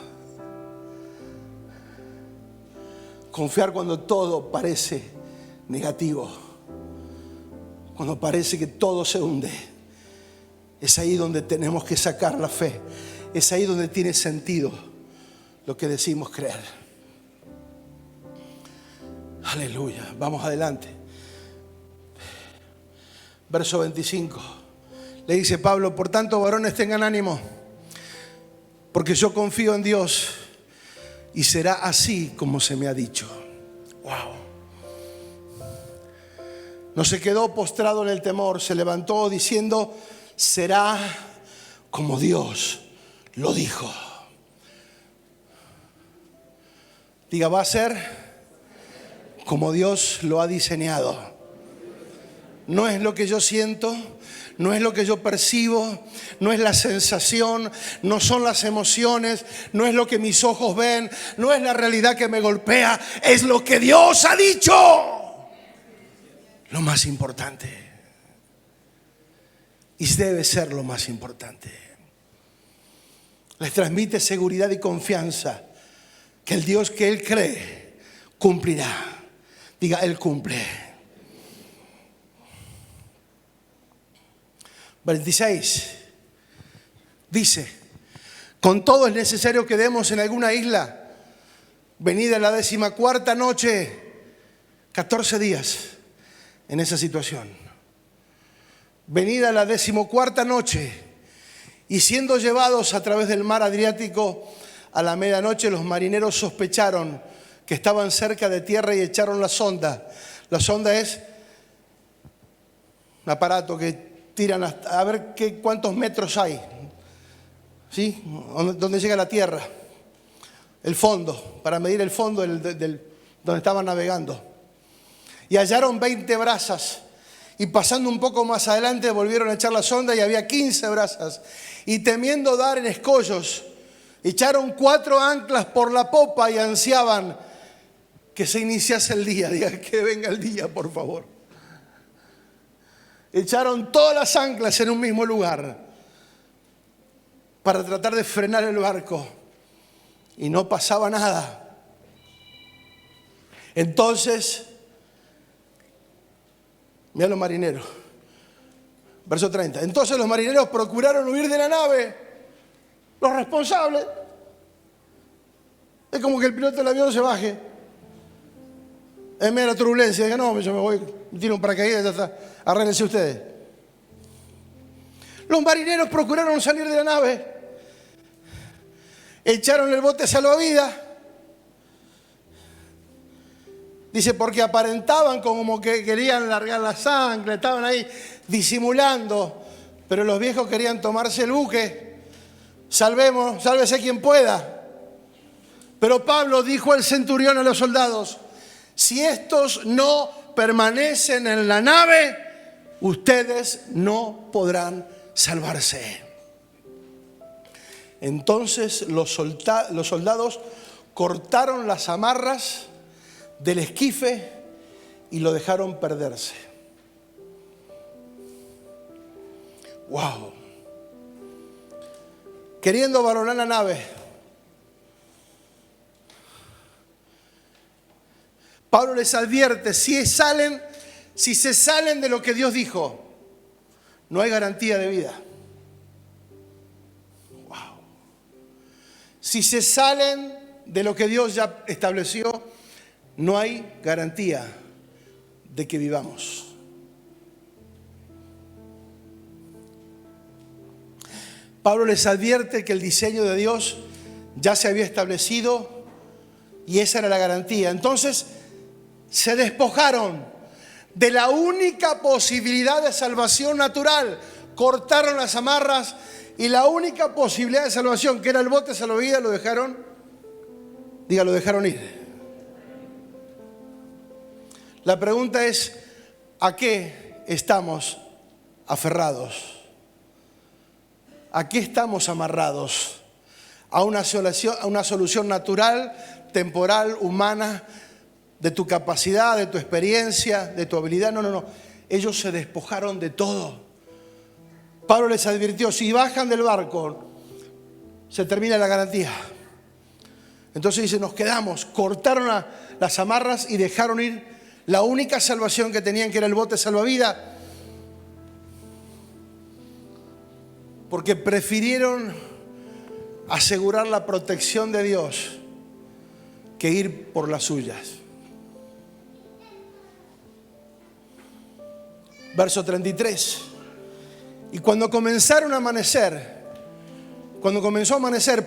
Confiar cuando todo parece negativo, cuando parece que todo se hunde, es ahí donde tenemos que sacar la fe. Es ahí donde tiene sentido lo que decimos creer. Aleluya. Vamos adelante. Verso 25. Le dice Pablo: por tanto, varones, tengan ánimo, porque yo confío en Dios y será así como se me ha dicho. Wow. No se quedó postrado en el temor, se levantó diciendo: será como Dios lo dijo. Diga: va a ser como Dios lo ha diseñado. No es lo que yo siento, no es lo que yo percibo, no es la sensación, no son las emociones, no es lo que mis ojos ven, no es la realidad que me golpea, es lo que Dios ha dicho. Lo más importante. Y debe ser lo más importante. Les transmite seguridad y confianza que el Dios que Él cree cumplirá. Diga: Él cumple. 26. Dice: con todo es necesario que demos en alguna isla, venida la 14ª noche, 14 días en esa situación. Venida la 14ª noche, y siendo llevados a través del mar Adriático a la medianoche los marineros sospecharon que estaban cerca de tierra y echaron la sonda. La sonda es un aparato que tiran a ver cuántos metros hay, ¿sí? ¿Dónde llega la tierra? El fondo, para medir el fondo donde estaban navegando. Y hallaron 20 brazas. Y pasando un poco más adelante volvieron a echar la sonda y había 15 brazas. Y temiendo dar en escollos, echaron 4 anclas por la popa y ansiaban que se iniciase el día. Diga, que venga el día, por favor. Echaron todas las anclas en un mismo lugar para tratar de frenar el barco. Y no pasaba nada. Entonces, mira los marineros. Verso 30. Entonces los marineros procuraron huir de la nave. Los responsables. Es como que el piloto del avión se baje. En medio de la turbulencia. Diga, no, yo me voy, me tiro un paracaídas, ya está. Arréglense ustedes. Los marineros procuraron salir de la nave. Echaron el bote salvavidas. Dice, porque aparentaban como que querían largar la sangre, estaban ahí disimulando. Pero los viejos querían tomarse el buque. Sálvese quien pueda. Pero Pablo dijo al centurión, a los soldados, si estos no permanecen en la nave, ustedes no podrán salvarse. Entonces los soldados cortaron las amarras del esquife y lo dejaron perderse. ¡Wow! Queriendo varonar la nave, Pablo les advierte, si se salen de lo que Dios dijo, no hay garantía de vida. ¡Wow! Si se salen de lo que Dios ya estableció, no hay garantía de que vivamos. Pablo les advierte que el diseño de Dios ya se había establecido y esa era la garantía. Entonces se despojaron de la única posibilidad de salvación natural. Cortaron las amarras y la única posibilidad de salvación, que era el bote salvavidas, lo dejaron ir. La pregunta es, ¿a qué estamos aferrados? ¿A qué estamos amarrados? ¿A una solución natural, temporal, humana, de tu capacidad, de tu experiencia, de tu habilidad? No. Ellos se despojaron de todo. Pablo les advirtió, si bajan del barco, se termina la garantía. Entonces dice, nos quedamos, cortaron las amarras y dejaron ir la única salvación que tenían, que era el bote salvavidas, porque prefirieron asegurar la protección de Dios que ir por las suyas. Verso 33. Y cuando comenzó a amanecer,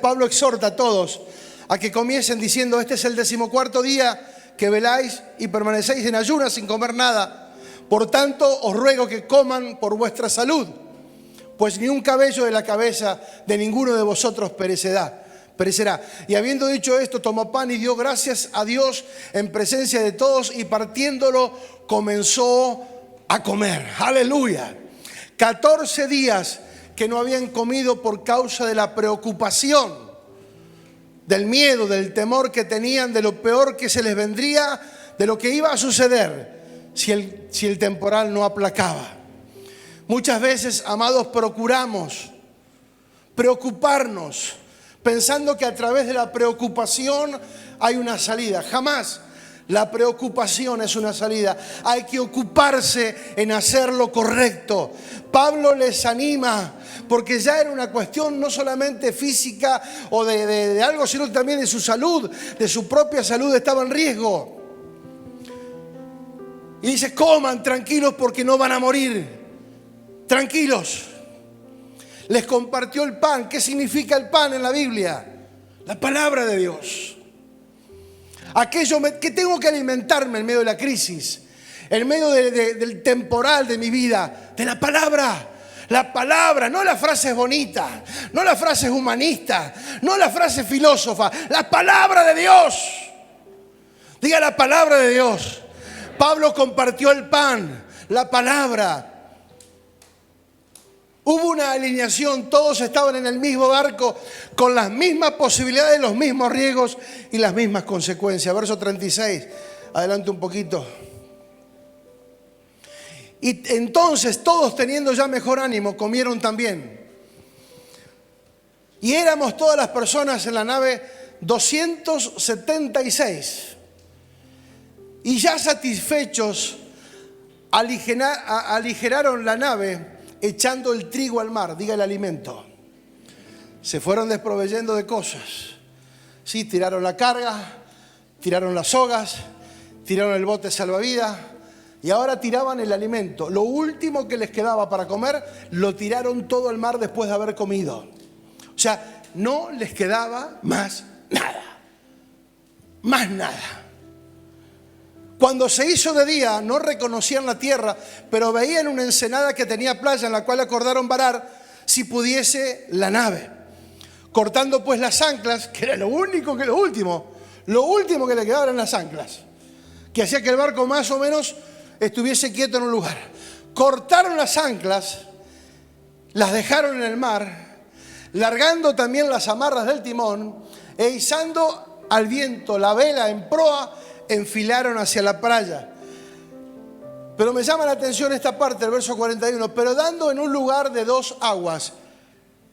Pablo exhorta a todos a que comiencen diciendo, este es el 14º día que veláis y permanecéis en ayunas sin comer nada. Por tanto, os ruego que coman por vuestra salud, pues ni un cabello de la cabeza de ninguno de vosotros perecerá. Y habiendo dicho esto, tomó pan y dio gracias a Dios en presencia de todos y partiéndolo comenzó a comer. ¡Aleluya! 14 días que no habían comido por causa de la preocupación, del miedo, del temor que tenían, de lo peor que se les vendría, de lo que iba a suceder si el temporal no aplacaba. Muchas veces, amados, procuramos preocuparnos, pensando que a través de la preocupación hay una salida. Jamás la preocupación es una salida. Hay que ocuparse en hacer lo correcto. Pablo les anima, porque ya era una cuestión no solamente física o de algo, sino también de su salud, de su propia salud estaba en riesgo. Y dice, coman tranquilos porque no van a morir. Tranquilos. Les compartió el pan. ¿Qué significa el pan en la Biblia? La palabra de Dios. Aquello que tengo que alimentarme en medio de la crisis, en medio del temporal de mi vida, de la palabra. La palabra, no las frases bonitas, no las frases humanistas, no las frases filósofas, la palabra de Dios. Diga la palabra de Dios. Pablo compartió el pan, la palabra. Hubo una alineación, todos estaban en el mismo barco, con las mismas posibilidades, los mismos riesgos y las mismas consecuencias. Verso 36, adelante un poquito. Y entonces todos, teniendo ya mejor ánimo, comieron también. Y éramos todas las personas en la nave 276. Y ya satisfechos aligeraron la nave echando el trigo al mar, diga el alimento. Se fueron desproveyendo de cosas. Sí, tiraron la carga, tiraron las sogas, tiraron el bote salvavidas. Y ahora tiraban el alimento. Lo último que les quedaba para comer, lo tiraron todo al mar después de haber comido. O sea, no les quedaba más nada. Más nada. Cuando se hizo de día, no reconocían la tierra, pero veían una ensenada que tenía playa, en la cual acordaron varar, si pudiese, la nave. Cortando pues las anclas, que era lo último que le quedaba eran las anclas, que hacía que el barco más o menos estuviese quieto en un lugar. Cortaron las anclas, las dejaron en el mar, largando también las amarras del timón e izando al viento la vela en proa, enfilaron hacia la playa. Pero me llama la atención esta parte, el verso 41, pero dando en un lugar de 2 aguas.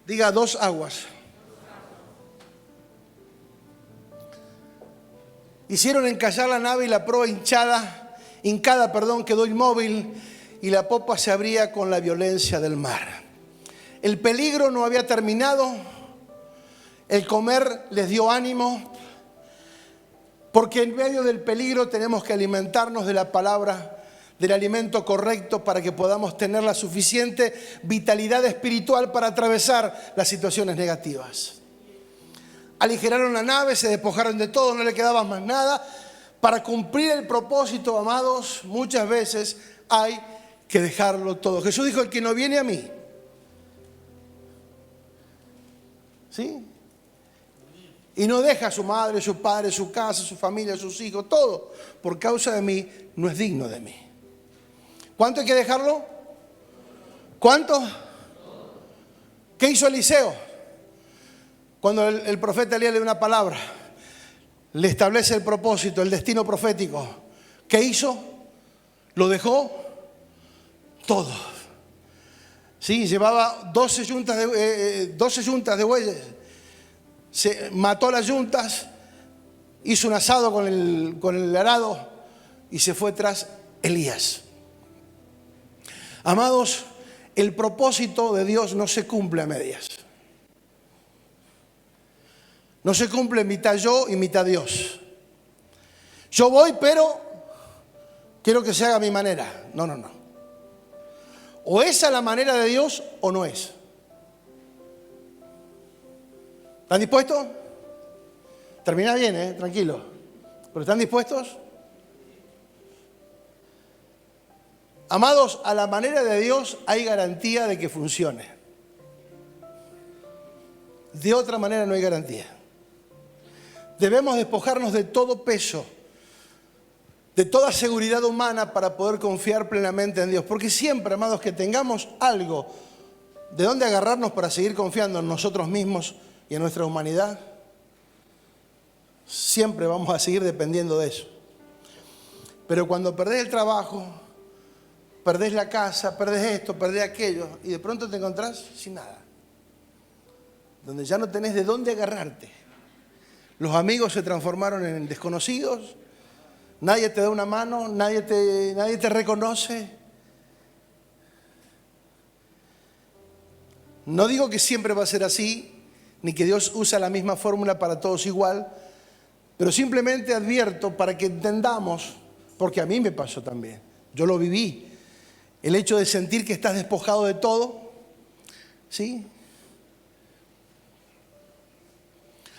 Diga 2 aguas. Hicieron encallar la nave y la proa hincada quedó inmóvil y la popa se abría con la violencia del mar. El peligro no había terminado, el comer les dio ánimo, porque en medio del peligro tenemos que alimentarnos de la palabra, del alimento correcto para que podamos tener la suficiente vitalidad espiritual para atravesar las situaciones negativas. Aligeraron la nave, se despojaron de todo, no le quedaba más nada. Para cumplir el propósito, amados, muchas veces hay que dejarlo todo. Jesús dijo, el que no viene a mí, ¿sí?, y no deja a su madre, su padre, su casa, su familia, sus hijos, todo, por causa de mí, no es digno de mí. ¿Cuánto hay que dejarlo? ¿Cuánto? ¿Qué hizo Eliseo? Cuando el profeta Elías le da una palabra, le establece el propósito, el destino profético. ¿Qué hizo? Lo dejó todo. Sí, llevaba 12 yuntas de bueyes. Se mató las yuntas, hizo un asado con el arado y se fue tras Elías. Amados, el propósito de Dios no se cumple a medias. No se cumple mitad yo y mitad Dios. Yo voy, pero quiero que se haga a mi manera. No. O es a la manera de Dios o no es. ¿Están dispuestos? Termina bien, tranquilo. ¿Pero están dispuestos? Amados, a la manera de Dios hay garantía de que funcione. De otra manera no hay garantía. Debemos despojarnos de todo peso, de toda seguridad humana para poder confiar plenamente en Dios. Porque siempre, amados, que tengamos algo de dónde agarrarnos para seguir confiando en nosotros mismos y en nuestra humanidad, siempre vamos a seguir dependiendo de eso. Pero cuando perdés el trabajo, perdés la casa, perdés esto, perdés aquello, y de pronto te encontrás sin nada, donde ya no tenés de dónde agarrarte. Los amigos se transformaron en desconocidos, nadie te da una mano, nadie te reconoce. No digo que siempre va a ser así, ni que Dios usa la misma fórmula para todos igual, pero simplemente advierto para que entendamos, porque a mí me pasó también, yo lo viví, el hecho de sentir que estás despojado de todo, ¿sí?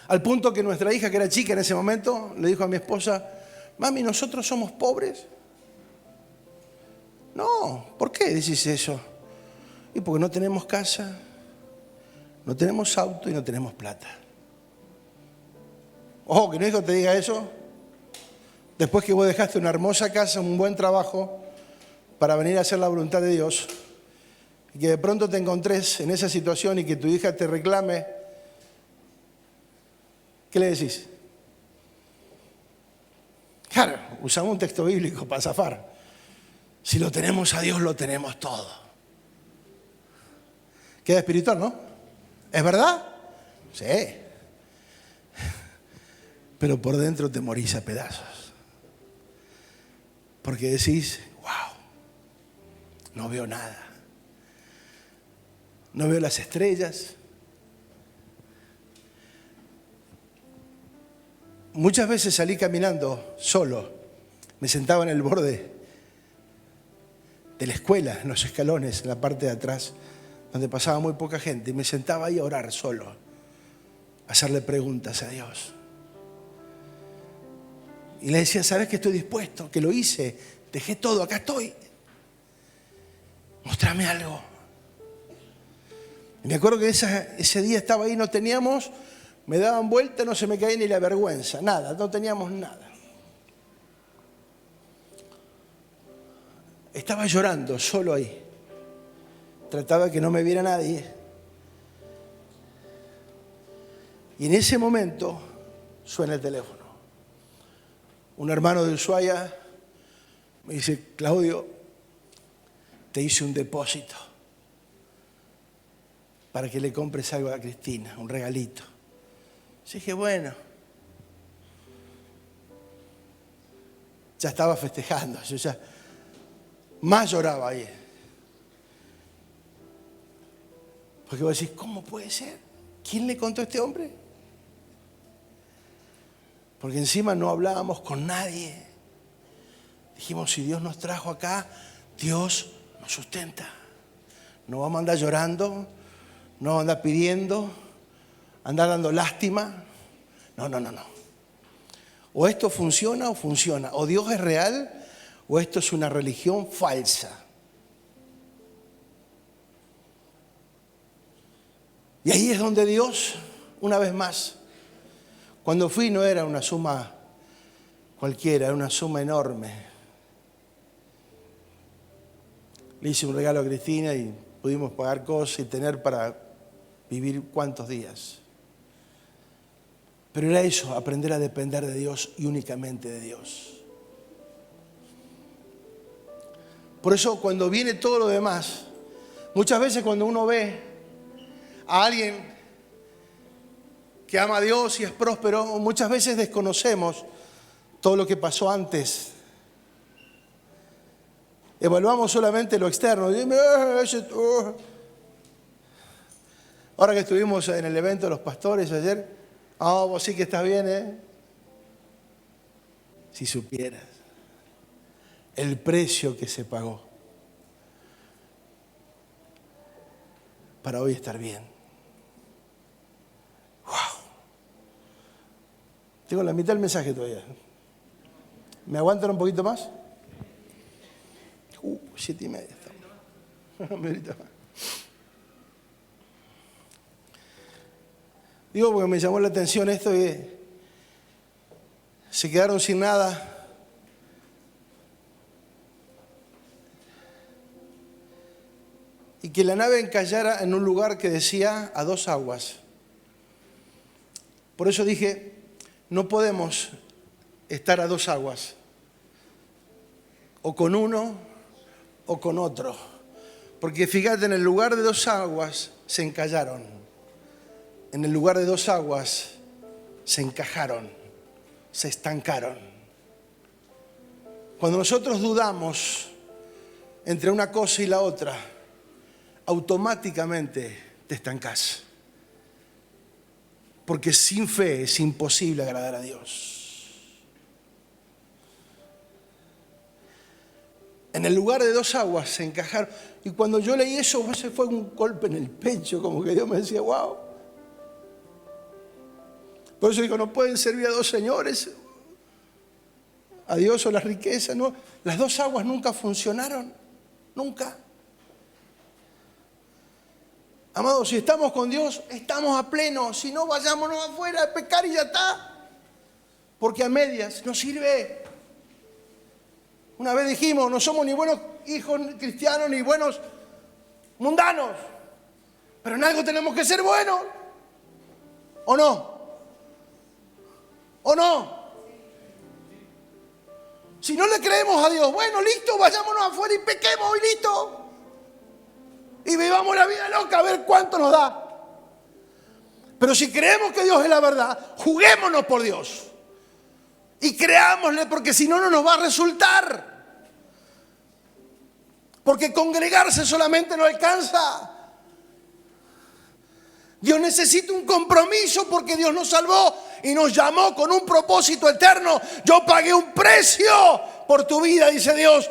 Al punto que nuestra hija, que era chica en ese momento, le dijo a mi esposa, mami, ¿nosotros somos pobres? No, ¿por qué decís eso? Y porque no tenemos casa, no tenemos auto y no tenemos plata. Ojo, que no hijo te diga eso. Después que vos dejaste una hermosa casa, un buen trabajo, para venir a hacer la voluntad de Dios, y que de pronto te encontrés en esa situación y que tu hija te reclame, ¿qué le decís? Claro, usamos un texto bíblico para zafar. Si lo tenemos a Dios, lo tenemos todo. Queda espiritual, ¿no? ¿Es verdad? Sí. Pero por dentro te morís a pedazos. Porque decís, wow, no veo nada. No veo las estrellas. Muchas veces salí caminando solo. Me sentaba en el borde de la escuela, en los escalones, en la parte de atrás, donde pasaba muy poca gente. Y me sentaba ahí a orar solo, a hacerle preguntas a Dios. Y le decía, ¿sabes que estoy dispuesto? Que lo hice, dejé todo, acá estoy. Mostrame algo. Y me acuerdo que ese día estaba ahí, no teníamos, me daban vuelta, no se me caía ni la vergüenza, nada, no teníamos nada. Estaba llorando solo ahí. Trataba que no me viera nadie. Y en ese momento suena el teléfono. Un hermano de Ushuaia me dice, Claudio, te hice un depósito para que le compres algo a Cristina, un regalito. Yo dije, bueno. Ya estaba festejando, yo ya más lloraba ahí. Porque vos decís, ¿cómo puede ser? ¿Quién le contó a este hombre? Porque encima no hablábamos con nadie. Dijimos, si Dios nos trajo acá, Dios nos sustenta. No vamos a andar llorando, no vamos a andar pidiendo, andar dando lástima. No. O esto funciona o funciona. O Dios es real o esto es una religión falsa. Y ahí es donde Dios, una vez más, cuando fui no era una suma cualquiera, era una suma enorme. Le hice un regalo a Cristina y pudimos pagar cosas y tener para vivir cuántos días. Pero era eso, aprender a depender de Dios y únicamente de Dios. Por eso cuando viene todo lo demás, muchas veces cuando uno ve a alguien que ama a Dios y es próspero, muchas veces desconocemos todo lo que pasó antes. Evaluamos solamente lo externo. Ahora que estuvimos en el evento de los pastores ayer, vos sí que estás bien, ¿eh? Si supieras el precio que se pagó para hoy estar bien. ¡Wow! Tengo la mitad del mensaje todavía. ¿Me aguantan un poquito más? 7:30 estamos. Digo porque me llamó la atención esto que se quedaron sin nada. Y que la nave encallara en un lugar que decía a 2 aguas. Por eso dije, no podemos estar a 2 aguas. O con uno o con otro. Porque fíjate, en el lugar de 2 aguas se encallaron. En el lugar de 2 aguas se encajaron, se estancaron. Cuando nosotros dudamos entre una cosa y la otra, automáticamente te estancás. Porque sin fe es imposible agradar a Dios. En el lugar de 2 aguas se encajaron. Y cuando yo leí eso, se fue un golpe en el pecho, como que Dios me decía, wow. Por eso digo, no pueden servir a dos señores, a Dios o la riqueza. No, las dos aguas nunca funcionaron, nunca. Amados, si estamos con Dios, estamos a pleno. Si no, vayámonos afuera a pecar y ya está. Porque a medias no sirve. Una vez dijimos, no somos ni buenos hijos cristianos ni buenos mundanos. Pero en algo tenemos que ser buenos. ¿O no? ¿O no? Si no le creemos a Dios, bueno, listo, vayámonos afuera y pequemos y listo. Y vivamos la vida loca a ver cuánto nos da. Pero si creemos que Dios es la verdad, juguémonos por Dios. Y creámosle, porque si no, no nos va a resultar. Porque congregarse solamente no alcanza. Dios necesita un compromiso porque Dios nos salvó y nos llamó con un propósito eterno. Yo pagué un precio por tu vida, dice Dios.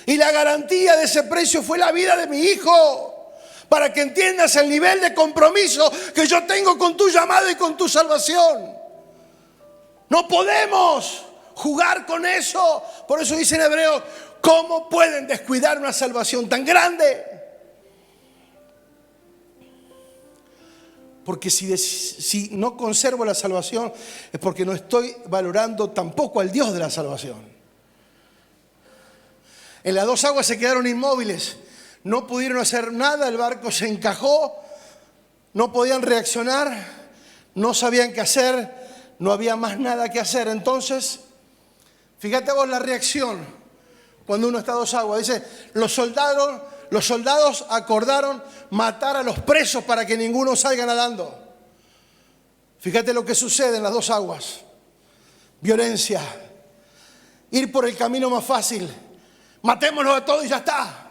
Y la garantía de ese precio fue la vida de mi hijo. Para que entiendas el nivel de compromiso que yo tengo con tu llamado y con tu salvación. No podemos jugar con eso. Por eso dice en Hebreos, ¿cómo pueden descuidar una salvación tan grande? Porque si no conservo la salvación es porque no estoy valorando tampoco al Dios de la salvación. En las dos aguas se quedaron inmóviles, no pudieron hacer nada, el barco se encajó, no podían reaccionar, no sabían qué hacer, no había más nada que hacer. Entonces, fíjate vos la reacción cuando uno está a dos aguas. Dice, los soldados acordaron matar a los presos para que ninguno salga nadando. Fíjate lo que sucede en las dos aguas. Violencia. Ir por el camino más fácil. Matémoslos a todos y ya está.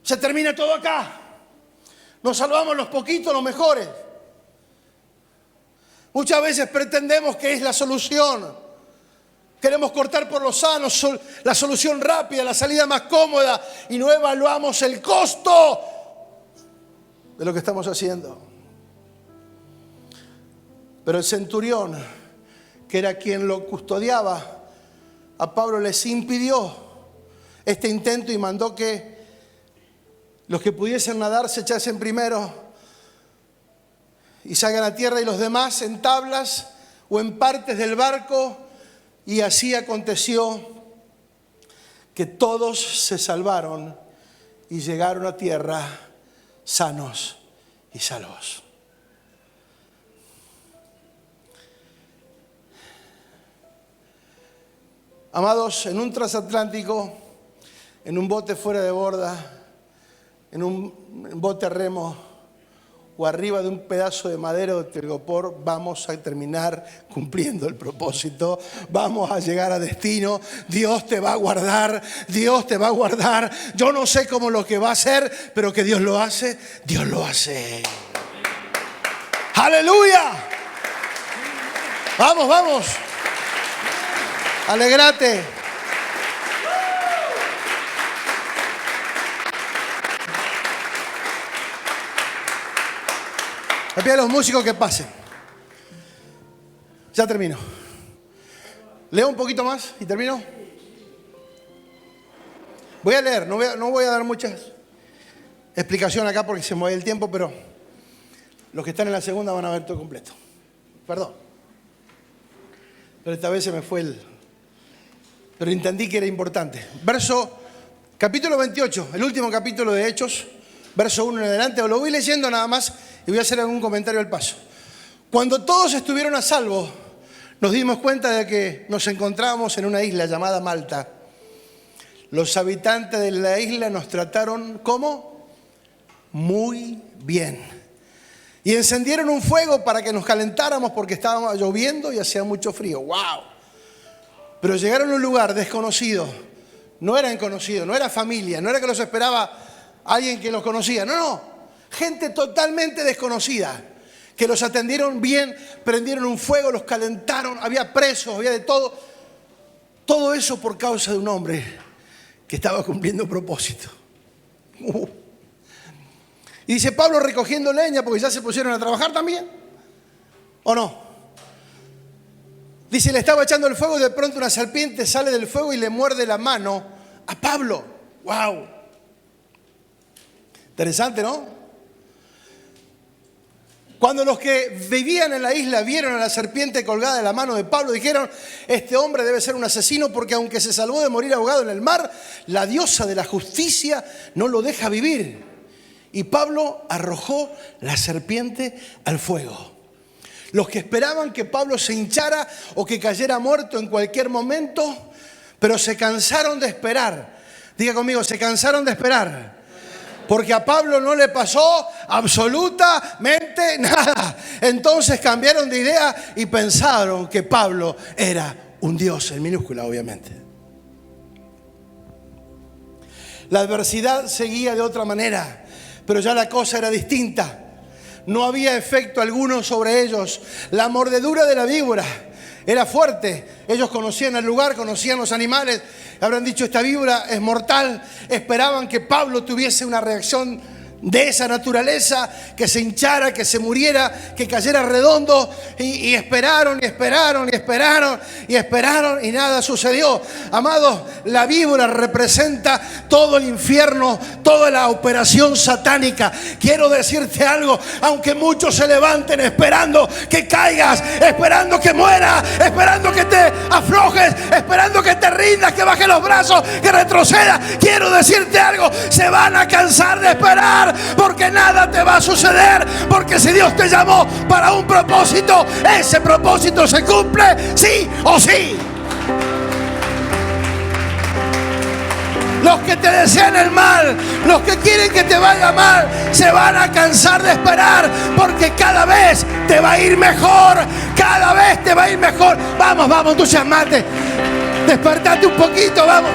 Se termina todo acá. Nos salvamos los poquitos, los mejores. Muchas veces pretendemos que es la solución. Queremos cortar por lo sano, la solución rápida, la salida más cómoda, y no evaluamos el costo de lo que estamos haciendo. Pero el centurión, que era quien lo custodiaba, a Pablo les impidió este intento y mandó que los que pudiesen nadar se echasen primero y salgan a tierra, y los demás en tablas o en partes del barco. Y así aconteció que todos se salvaron y llegaron a tierra sanos y salvos. Amados, en un transatlántico, en un bote fuera de borda, en un bote a remo o arriba de un pedazo de madera o de telgopor, vamos a terminar cumpliendo el propósito. Vamos a llegar a destino. Dios te va a guardar. Dios te va a guardar. Yo no sé cómo lo que va a hacer, pero que Dios lo hace. Dios lo hace. ¡Aleluya! Vamos, vamos. Alegrate. Le pido a los músicos que pasen. Ya termino. Leo un poquito más y termino. Voy a leer, no voy a dar muchas explicaciones acá porque se me va el tiempo, pero los que están en la segunda van a ver todo completo. Perdón. Pero esta vez se me fue pero entendí que era importante. Capítulo 28, el último capítulo de Hechos, verso 1 en adelante. Lo voy leyendo nada más y voy a hacer algún comentario al paso. Cuando todos estuvieron a salvo, nos dimos cuenta de que nos encontrábamos en una isla llamada Malta. Los habitantes de la isla nos trataron, ¿cómo? Muy bien. Y encendieron un fuego para que nos calentáramos porque estaba lloviendo y hacía mucho frío. ¡Wow! Pero llegaron a un lugar desconocido. No eran conocidos, no era familia, no era que los esperaba alguien que los conocía. No. Gente totalmente desconocida, que los atendieron bien, prendieron un fuego, los calentaron, había presos, había de todo. Todo eso por causa de un hombre que estaba cumpliendo propósito. Y dice Pablo recogiendo leña, porque ya se pusieron a trabajar también. ¿O no? Dice, le estaba echando el fuego y de pronto una serpiente sale del fuego y le muerde la mano a Pablo. ¡Wow! Interesante, ¿no? Cuando los que vivían en la isla vieron a la serpiente colgada de la mano de Pablo, dijeron, este hombre debe ser un asesino porque aunque se salvó de morir ahogado en el mar, la diosa de la justicia no lo deja vivir. Y Pablo arrojó la serpiente al fuego. Los que esperaban que Pablo se hinchara o que cayera muerto en cualquier momento, pero se cansaron de esperar. Diga conmigo, se cansaron de esperar. Porque a Pablo no le pasó absolutamente nada. Entonces cambiaron de idea y pensaron que Pablo era un dios, en minúscula obviamente. La adversidad seguía de otra manera, pero ya la cosa era distinta. No había efecto alguno sobre ellos. La mordedura de la víbora era fuerte. Ellos conocían el lugar, conocían los animales. Habrán dicho, esta víbora es mortal. Esperaban que Pablo tuviese una reacción de esa naturaleza, que se hinchara, que se muriera, que cayera redondo. Y esperaron, y esperaron, y esperaron, y esperaron, y nada sucedió. Amados, la víbora representa todo el infierno, toda la operación satánica. Quiero decirte algo, aunque muchos se levanten esperando que caigas, esperando que mueras, esperando que te aflojes, esperando que te rindas, que bajes los brazos, que retrocedas, quiero decirte algo, se van a cansar de esperar, porque nada te va a suceder, porque si Dios te llamó para un propósito, ese propósito se cumple sí o sí. Los que te desean el mal, los que quieren que te vaya mal, se van a cansar de esperar, porque cada vez te va a ir mejor, cada vez te va a ir mejor. Vamos, vamos, entusiasmate, despertate un poquito, vamos,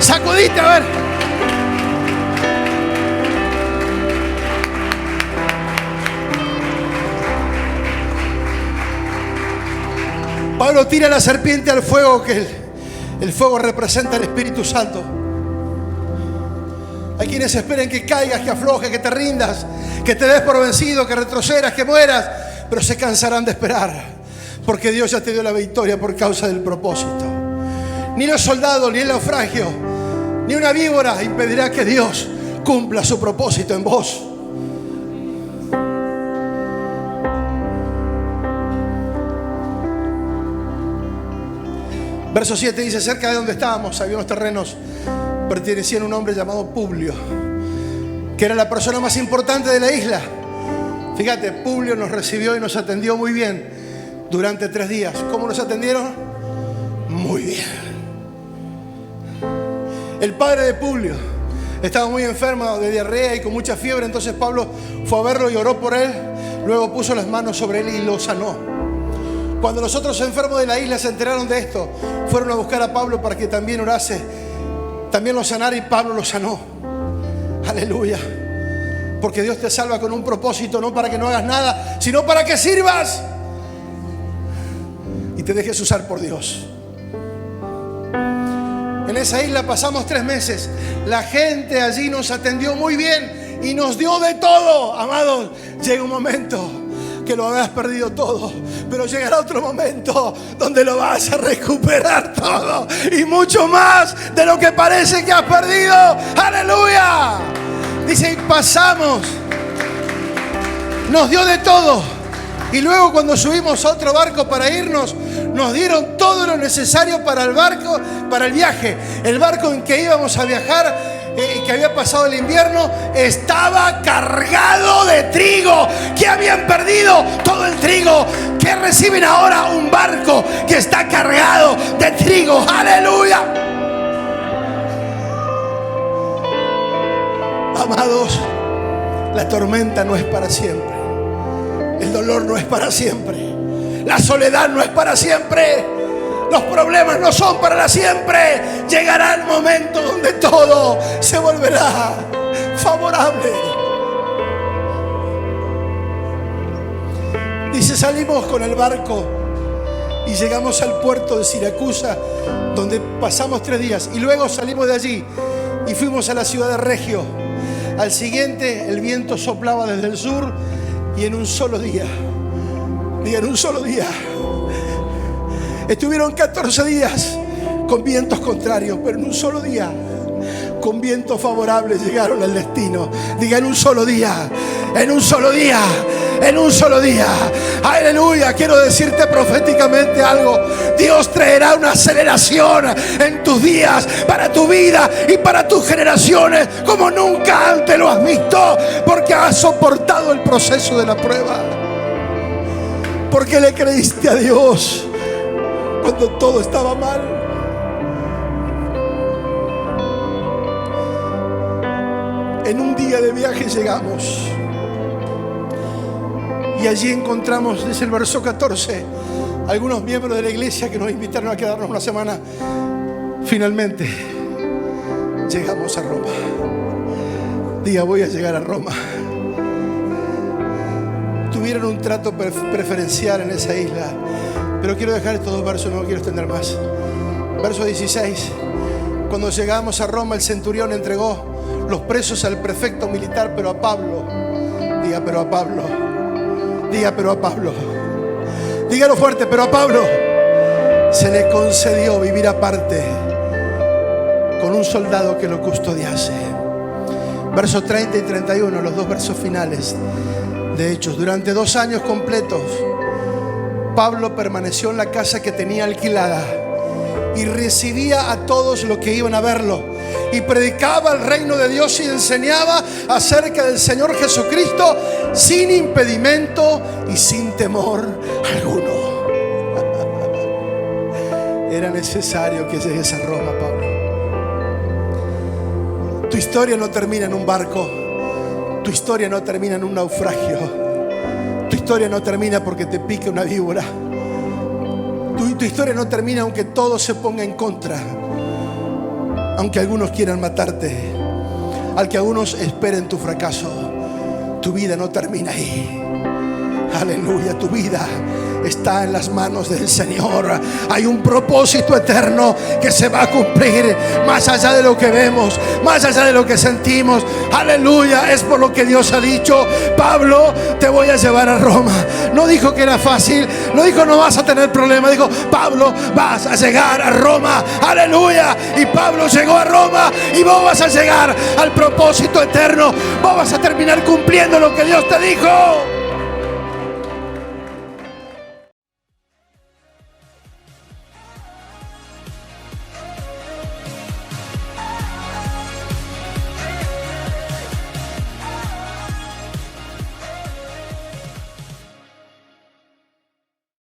sacudite, a ver. Pablo tira la serpiente al fuego, que el fuego representa el Espíritu Santo. Hay quienes esperan que caigas, que aflojes, que te rindas, que te des por vencido, que retrocedas, que mueras, pero se cansarán de esperar, porque Dios ya te dio la victoria por causa del propósito. Ni los soldados, ni el naufragio, ni una víbora impedirá que Dios cumpla su propósito en vos. Verso 7 dice, cerca de donde estábamos había unos terrenos, pertenecían a un hombre llamado Publio, que era la persona más importante de la isla. Fíjate, Publio nos recibió y nos atendió muy bien durante 3 días. ¿Cómo nos atendieron? Muy bien. El padre de Publio estaba muy enfermo de diarrea y con mucha fiebre, entonces Pablo fue a verlo y oró por él, luego puso las manos sobre él y lo sanó. Cuando los otros enfermos de la isla se enteraron de esto, fueron a buscar a Pablo para que también orase, también lo sanara, y Pablo lo sanó. Aleluya. Porque Dios te salva con un propósito, no para que no hagas nada, sino para que sirvas y te dejes usar por Dios. En esa isla pasamos 3 meses. La gente allí nos atendió muy bien y nos dio de todo. Amados, llega un momento que lo habrás perdido todo, pero llegará otro momento donde lo vas a recuperar todo y mucho más de lo que parece que has perdido. ¡Aleluya! Dice, pasamos, nos dio de todo, y luego cuando subimos a otro barco para irnos, nos dieron todo lo necesario para el barco, para el viaje. El barco en que íbamos a viajar, que había pasado el invierno, estaba cargado de trigo. ¿Qué habían perdido? Todo el trigo. ¿Qué reciben ahora? Un barco que está cargado de trigo. ¡Aleluya! Amados, la tormenta no es para siempre. El dolor no es para siempre. La soledad no es para siempre. Los problemas no son para siempre. Llegará el momento donde todo se volverá favorable. Dice, salimos con el barco y llegamos al puerto de Siracusa, donde pasamos 3 días. Y luego salimos de allí y fuimos a la ciudad de Regio. Al siguiente, el viento soplaba desde el sur y en un solo día Diga, en un solo día. Estuvieron 14 días con vientos contrarios, pero en un solo día, con vientos favorables, llegaron al destino. Diga, en un solo día, en un solo día, en un solo día. Aleluya. Quiero decirte proféticamente algo. Dios traerá una aceleración en tus días, para tu vida y para tus generaciones, como nunca antes lo has visto, porque has soportado el proceso de la prueba, porque le creíste a Dios cuando todo estaba mal. En un día de viaje llegamos y allí encontramos, dice el verso 14, algunos miembros de la iglesia que nos invitaron a quedarnos una semana. Finalmente llegamos a Roma. Diga, voy a llegar a Roma. Tuvieron un trato preferencial en esa isla. Pero quiero dejar estos dos versos, no quiero extender más. Verso 16. Cuando llegamos a Roma, el centurión entregó los presos al prefecto militar, pero a Pablo. Diga, pero a Pablo. Diga, pero a Pablo. Dígalo fuerte, pero a Pablo se le concedió vivir aparte con un soldado que lo custodiase. Versos 30 y 31, los dos versos finales de Hechos. Durante 2 años completos, Pablo permaneció en la casa que tenía alquilada y recibía a todos los que iban a verlo, y predicaba el reino de Dios y enseñaba acerca del Señor Jesucristo sin impedimento y sin temor alguno. Era necesario que llegues a Roma, Pablo. Tu historia no termina en un barco. Tu historia no termina en un naufragio. Tu historia no termina porque te pique una víbora. Tu historia no termina aunque todo se ponga en contra, aunque algunos quieran matarte, aunque algunos esperen tu fracaso. Tu vida no termina ahí. Aleluya, tu vida está en las manos del Señor. Hay un propósito eterno que se va a cumplir más allá de lo que vemos, más allá de lo que sentimos. Aleluya, es por lo que Dios ha dicho: Pablo, te voy a llevar a Roma. No dijo que era fácil, no dijo no vas a tener problemas, dijo: Pablo, vas a llegar a Roma. Aleluya. Y Pablo llegó a Roma, y vos vas a llegar al propósito eterno. Vos vas a terminar cumpliendo lo que Dios te dijo.